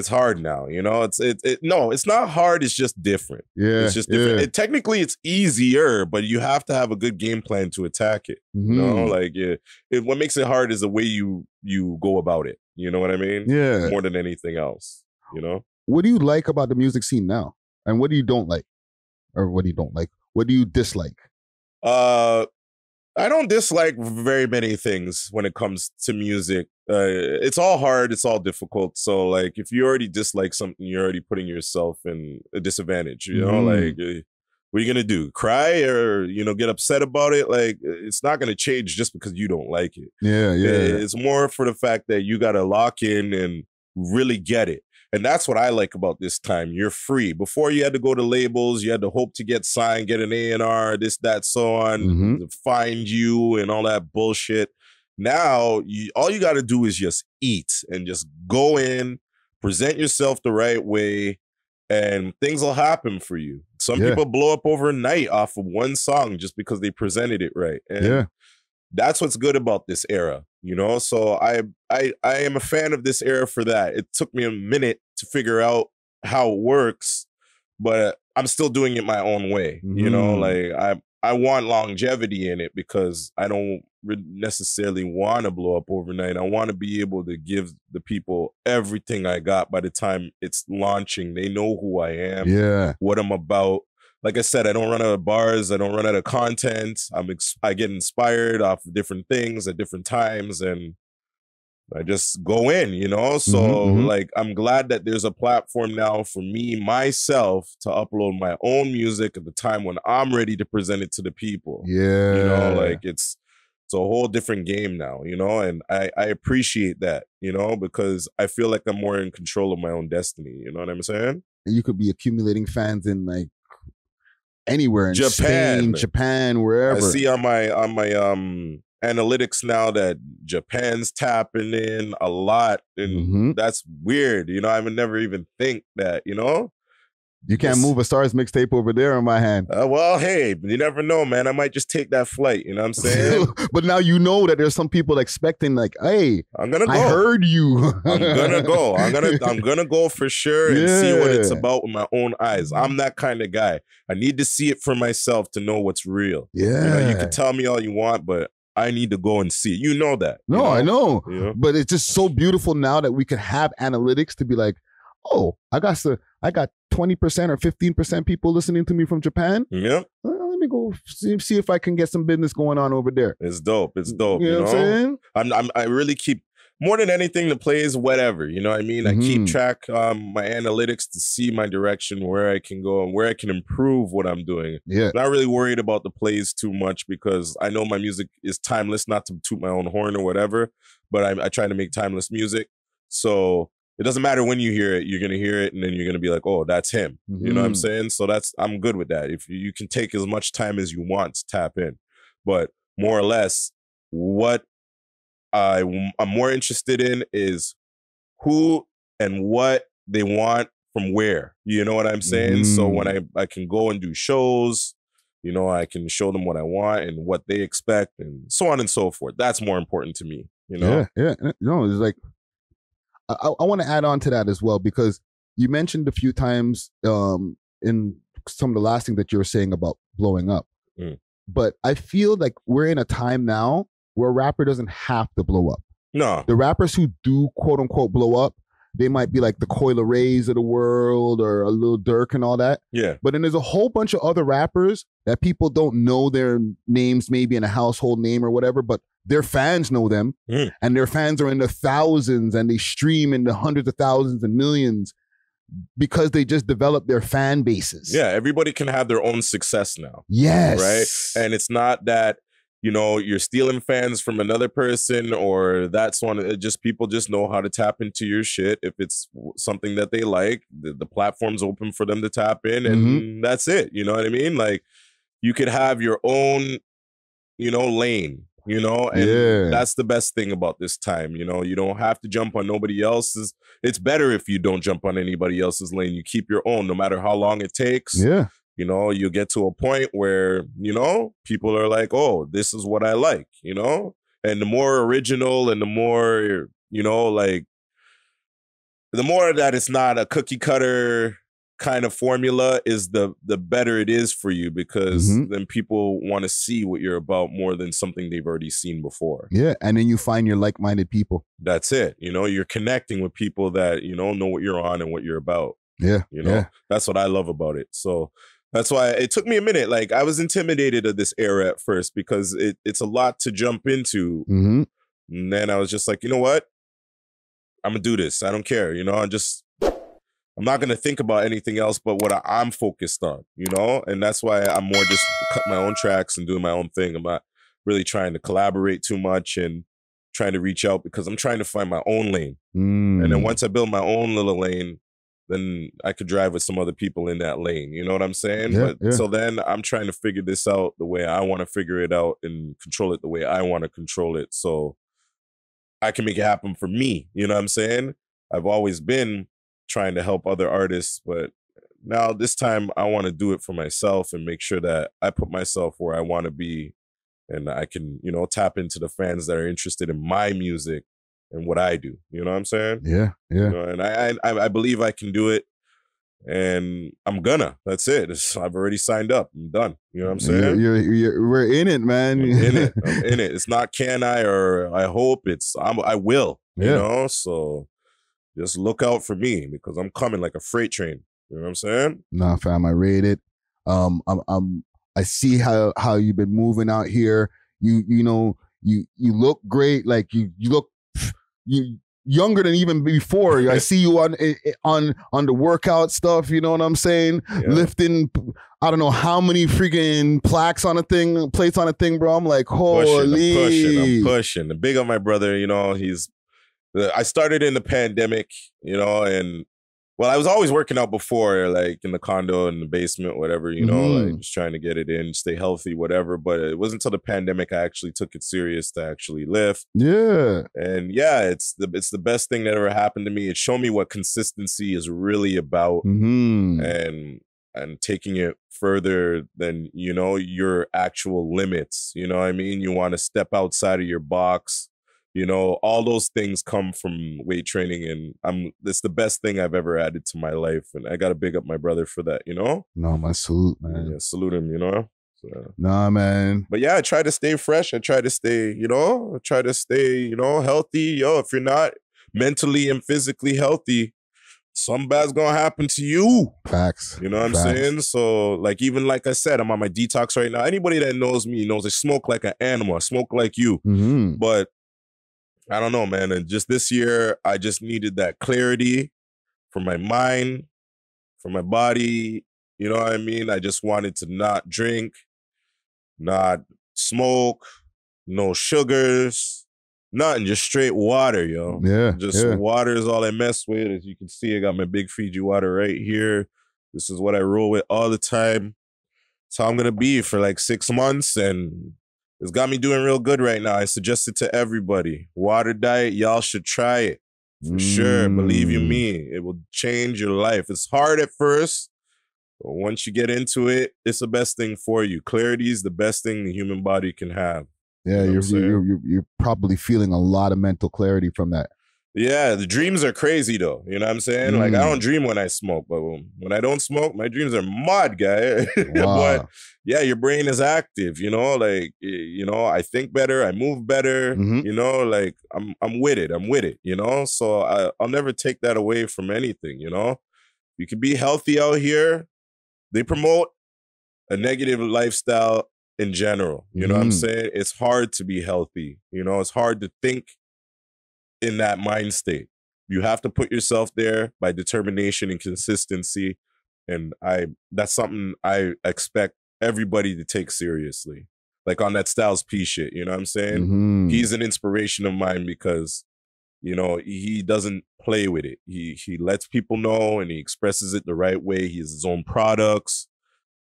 hard now, you know? No, it's not hard, it's just different. Yeah, It's just different. yeah. Technically, it's easier, but you have to have a good game plan to attack it. You know, Mhm. like what makes it hard is the way you go about it. You know what I mean? Yeah. More than anything else. You know? What do you like about the music scene now? And what do you don't like? Or what do you don't like? What do you dislike? I don't dislike very many things when it comes to music. It's all hard. It's all difficult. So, like, if you already dislike something, you're already putting yourself in a disadvantage. You know, like, what are you gonna do? Cry or get upset about it? Like, it's not gonna change just because you don't like it. Yeah, yeah. It's more for the fact that you gotta lock in and really get it. And that's what I like about this time. You're free. Before you had to go to labels, you had to hope to get signed, get an A&R, this, that, so on, to find you and all that bullshit. Now, all you got to do is just eat and just go in, present yourself the right way, and things will happen for you. Some people blow up overnight off of one song just because they presented it right. And that's what's good about this era, So I am a fan of this era for that. It took me a minute to figure out how it works, but I'm still doing it my own way. Like I want longevity in it because I don't necessarily want to blow up overnight. I want to be able to give the people everything I got by the time it's launching. They know who I am, what I'm about. Like I said, I don't run out of bars. I don't run out of content. I get inspired off of different things at different times, and I just go in, So, like, I'm glad that there's a platform now for me, myself, to upload my own music at the time when I'm ready to present it to the people. Yeah. Like, it's a whole different game now, And I appreciate that, because I feel like I'm more in control of my own destiny. You know what I'm saying? And you could be accumulating fans in like anywhere in Japan, Spain, Japan, wherever. I see on my analytics now that Japan's tapping in a lot, and that's weird. I would never even think that. You can't move a SARS mixtape over there in my hand. Well, hey, you never know, man. I might just take that flight. You know what I'm saying? But now that there's some people expecting, like, hey, I'm gonna go. I heard you. I'm gonna go. I'm gonna go for sure and see what it's about with my own eyes. I'm that kind of guy. I need to see it for myself to know what's real. Yeah. You can tell me all you want, but I need to go and see it. You know that. No, I know. Yeah. But it's just so beautiful now that we can have analytics to be like, oh, I got 20% or 15% people listening to me from Japan. Yeah. Let me go see if I can get some business going on over there. It's dope. It's dope. You know what I'm saying? I really keep, more than anything, the plays, whatever. You know what I mean? I keep track my analytics to see my direction, where I can go and where I can improve what I'm doing. Yeah. Not really worried about the plays too much because I know my music is timeless, not to toot my own horn or whatever, but I try to make timeless music. So it doesn't matter when you hear it, you're going to hear it and then you're going to be like, oh, that's him. You know what I'm saying? So I'm good with that. If you can take as much time as you want to tap in, but more or less what I'm more interested in is who and what they want from where. You know what I'm saying? So when I can go and do shows, I can show them what I want and what they expect and so on and so forth. That's more important to me, Yeah. It's like, I want to add on to that as well, because you mentioned a few times in some of the last things that you were saying about blowing up. But I feel like we're in a time now where a rapper doesn't have to blow up. No. The rappers who do quote unquote blow up, they might be like the Coil Rays of the world or a Lil Durk and all that. Yeah. But then there's a whole bunch of other rappers that people don't know their names, maybe in a household name or whatever, but their fans know them, and their fans are in the thousands and they stream in the hundreds of thousands and millions because they just developed their fan bases. Yeah, everybody can have their own success now. Yes. Right? And it's not that you know, you're stealing fans from another person, or that's one. Just people just know how to tap into your shit. If it's something that they like, the platform's open for them to tap in, and that's it. You know what I mean? Like, you could have your own, you know, lane. You know, and that's the best thing about this time. You know, you don't have to jump on nobody else's. It's better if you don't jump on anybody else's lane. You keep your own, no matter how long it takes. Yeah. You know, you get to a point where, you know, people are like, oh, this is what I like, you know? And the more original and the more, you know, like, the more that it's not a cookie cutter kind of formula is the better it is for you, because then people want to see what you're about more than something they've already seen before. Yeah, and then you find your like-minded people. That's it. You know, you're connecting with people that, you know what you're on and what you're about. Yeah, you know, that's what I love about it. So that's why it took me a minute. Like, I was intimidated of this era at first because it's a lot to jump into. And then I was just like, you know what? I'm gonna do this. I don't care. You know, I'm not going to think about anything else but what I'm focused on, you know? And that's why I'm more just cut my own tracks and doing my own thing. I'm not really trying to collaborate too much and trying to reach out, because I'm trying to find my own lane. And then once I build my own little lane, then I could drive with some other people in that lane. You know what I'm saying? So then I'm trying to figure this out the way I want to figure it out and control it the way I want to control it, so I can make it happen for me. You know what I'm saying? I've always been trying to help other artists, but now this time I want to do it for myself and make sure that I put myself where I want to be, and I can, you know, tap into the fans that are interested in my music and what I do. You know what I'm saying? Yeah. You know, and I believe I can do it, and I'm gonna. That's it. I've already signed up. I'm done. You know what I'm saying? We're in it, man. I'm in it. I'm in it. It's not can I or I hope. It's I will. You know, so just look out for me, because I'm coming like a freight train. You know what I'm saying? Nah, fam, I rate it. I see how you've been moving out here. You know, you look great. Like you look younger than even before. I see you on the workout stuff. You know what I'm saying? Lifting, I don't know how many freaking plates on a thing, bro. I'm like, holy. I'm pushing. And big on my brother. You know, I started in the pandemic, you know, and well, I was always working out before, like in the condo, in the basement, whatever, you know, like just trying to get it in, stay healthy, whatever. But it wasn't until the pandemic I actually took it serious to actually lift. Yeah. And yeah, it's the best thing that ever happened to me. It showed me what consistency is really about, and taking it further than, you know, your actual limits. You know what I mean? You want to step outside of your box. You know, all those things come from weight training, and it's the best thing I've ever added to my life. And I got to big up my brother for that, you know? No, my salute, man. Yeah, salute him, you know? So, nah, man. But yeah, I try to stay fresh. I try to stay, you know, healthy. Yo, if you're not mentally and physically healthy, something bad's gonna happen to you. Facts. You know what I'm saying? So, like, even like I said, I'm on my detox right now. Anybody that knows me knows I smoke like an animal. I smoke like you. But I don't know, man. And just this year, I just needed that clarity for my mind, for my body. You know what I mean? I just wanted to not drink, not smoke, no sugars, nothing, just straight water, yo. Yeah. Just water is all I mess with. As you can see, I got my big Fiji water right here. This is what I roll with all the time. It's how I'm going to be for like 6 months, and it's got me doing real good right now. I suggest it to everybody. Water diet, y'all should try it. For sure. Believe you me, it will change your life. It's hard at first, but once you get into it, it's the best thing for you. Clarity is the best thing the human body can have. Yeah, you know you're probably feeling a lot of mental clarity from that. Yeah, the dreams are crazy though. You know what I'm saying? Like, I don't dream when I smoke, but when I don't smoke, my dreams are mad, guy. Wow. But yeah, your brain is active, you know, like, you know, I think better, I move better, you know, like I'm with it, you know? So I'll never take that away from anything, you know? You can be healthy out here. They promote a negative lifestyle in general. You know what I'm saying? It's hard to be healthy. You know, it's hard to think in that mind state. You have to put yourself there by determination and consistency. And that's something I expect everybody to take seriously. like on that Styles P shit. You know what I'm saying? Mhm. He's an inspiration of mine because, you know, he doesn't play with it. He lets people know and he expresses it the right way. He has his own products.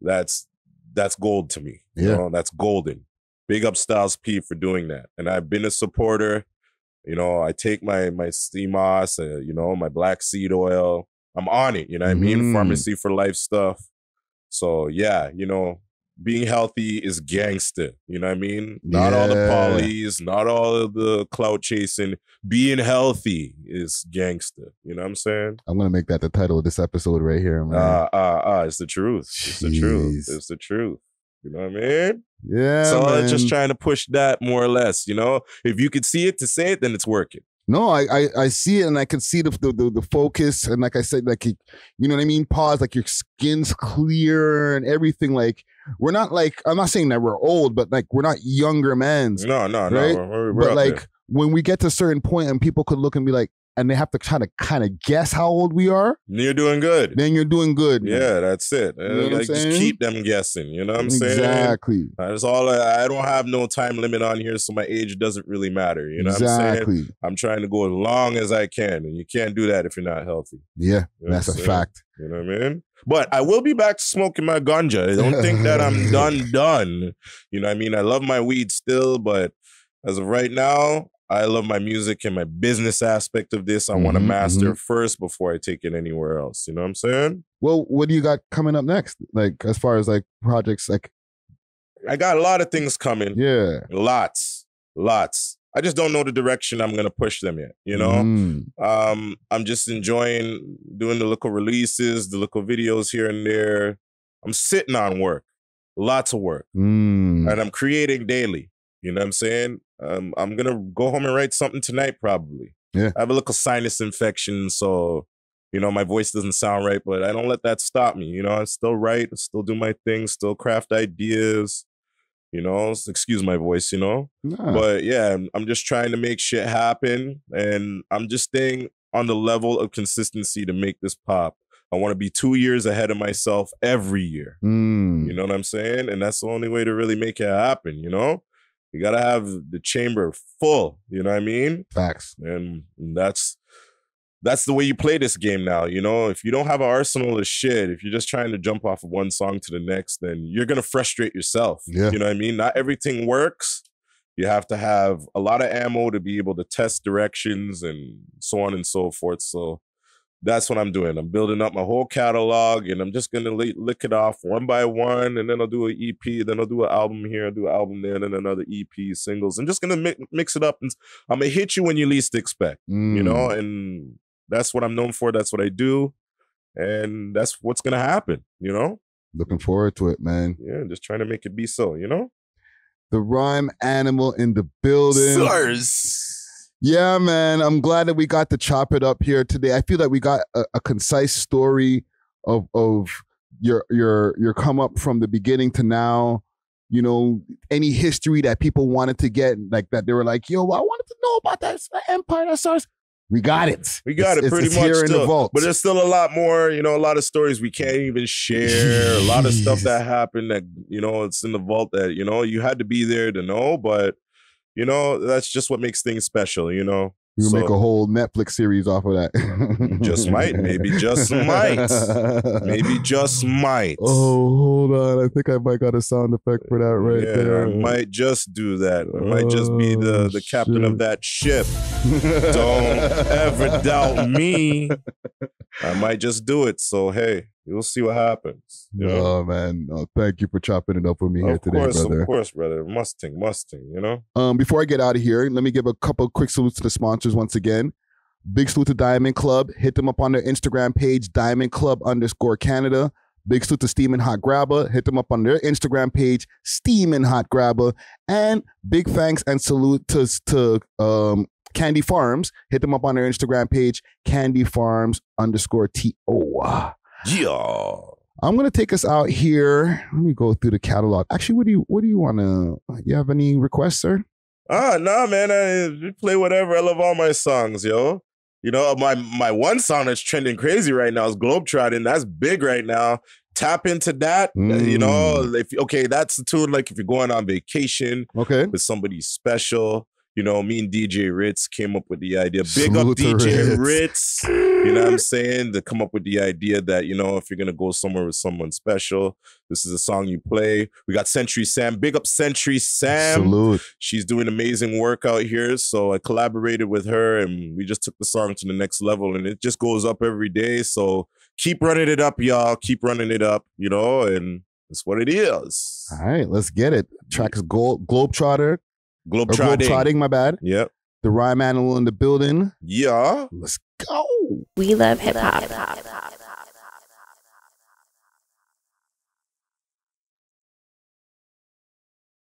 That's gold to me. You know, that's golden. Big up Styles P for doing that. And I've been a supporter. You know, I take my CMOS, you know, my black seed oil. I'm on it, you know what I mean? Pharmacy for life stuff. So yeah, you know, being healthy is gangster. You know what I mean? Not all the Pollies, not all of the clout chasing. Being healthy is gangster. You know what I'm saying? I'm gonna make that the title of this episode right here, man. It's the truth. It's the truth. It's the truth. You know what I mean? Yeah. So man. I'm just trying to push that more or less. You know, if you could see it to say it, then it's working. No, I see it and I can see the focus and like I said, like you know what I mean? Pause, like your skin's clear and everything. Like we're not like, I'm not saying that we're old, but like we're not younger men. No, right? We're but like there. when we get to a certain point and people could look and be like, and they have to kind of guess how old we are. You're doing good. Then you're doing good. Man. Yeah, that's it. You know what I'm Like, just saying? keep them guessing. You know what I'm saying? Exactly. That's all. I don't have no time limit on here, so my age doesn't really matter. You know what I'm saying? I'm trying to go as long as I can, and you can't do that if you're not healthy. Yeah, You know that's what a I'm fact. saying? You know what I mean? But I will be back to smoking my ganja. Don't think that I'm done. You know what I mean? I love my weed still, but as of right now, I love my music and my business aspect of this. I want to master first before I take it anywhere else. You know what I'm saying? Well, what do you got coming up next? Like as far as like projects, like I got a lot of things coming. Yeah. Lots. I just don't know the direction I'm going to push them yet, you know? I'm just enjoying doing the little releases, the little videos here and there. I'm sitting on work, lots of work, and I'm creating daily. You know what I'm saying? I'm going to go home and write something tonight probably. Yeah. I have a little sinus infection, so, you know, my voice doesn't sound right, but I don't let that stop me. You know, I still write, I still do my thing, still craft ideas. You know, excuse my voice, you know? But yeah, I'm just trying to make shit happen. And I'm just staying on the level of consistency to make this pop. I want to be 2 years ahead of myself every year. You know what I'm saying? And that's the only way to really make it happen, you know? You got to have the chamber full, you know what I mean? Facts. And that's the way you play this game now, you know? If you don't have an arsenal of shit, if you're just trying to jump off of one song to the next, then you're going to frustrate yourself. Yeah. You know what I mean? Not everything works. You have to have a lot of ammo to be able to test directions and so on and so forth. So that's what I'm doing. I'm building up my whole catalog and I'm just going to lick it off one by one. And then I'll do an EP. Then I'll do an album here. I'll do an album there. And then another EP, singles. I'm just going to mix it up. And I'm going to hit you when you least expect, you know? And that's what I'm known for. That's what I do. And that's what's going to happen, you know? Looking forward to it, man. Yeah, just trying to make it be so, you know? The rhyme animal in the building. SARS. Yeah, man. I'm glad that we got to chop it up here today. I feel that we got a concise story of your come up from the beginning to now. You know, any history that people wanted to get, like that they were like, yo, I wanted to know about that empire, that SARS. We got it. We got it pretty much here still. in the vault. But there's still a lot more, you know, a lot of stories we can't even share. A lot of stuff that happened that, you know, it's in the vault that, you know, you had to be there to know. But, you know, that's just what makes things special, you know. You make a whole Netflix series off of that. Just might. Maybe just might. Maybe just might. Oh, hold on. I think I might got a sound effect for that right there. I might just do that. I might just be the captain of that ship. Don't ever doubt me. I might just do it. So, hey, you'll see what happens. You know? Oh, man. No, thank you for chopping it up with me here today, brother. Of course, brother. Mustang, you know? Before I get out of here, let me give a couple quick salutes to the sponsors once again. Big salute to Diamond Club. Hit them up on their Instagram page, diamondclub_Canada. Big salute to Steamin' Hot Grabber. Hit them up on their Instagram page, Steamin' Hot Grabber. And big thanks and salute to Candy Farms. Hit them up on their Instagram page, candyfarms_TO. Yeah. I'm gonna take us out here. Let me go through the catalog. Actually, what do you wanna? You have any requests, sir? Nah, man. I play whatever. I love all my songs, yo. You know, my one song that's trending crazy right now is Globetrotting. That's big right now. tap into that. You know, that's the tune. Like if you're going on vacation, with somebody special. You know, me and DJ Ritz came up with the idea. Big up DJ Ritz. You know what I'm saying? To come up with the idea that, you know, if you're going to go somewhere with someone special, this is a song you play. We got Century Sam. Big up Century Sam. Salute. She's doing amazing work out here. So I collaborated with her and we just took the song to the next level. And it just goes up every day. So keep running it up, y'all. Keep running it up, you know, and that's what it is. All right, let's get it. Track is Globetrotter. Globetrotting, my bad. Yep. The Rhyme Animal in the building. Yeah. Let's go. We love hip hop.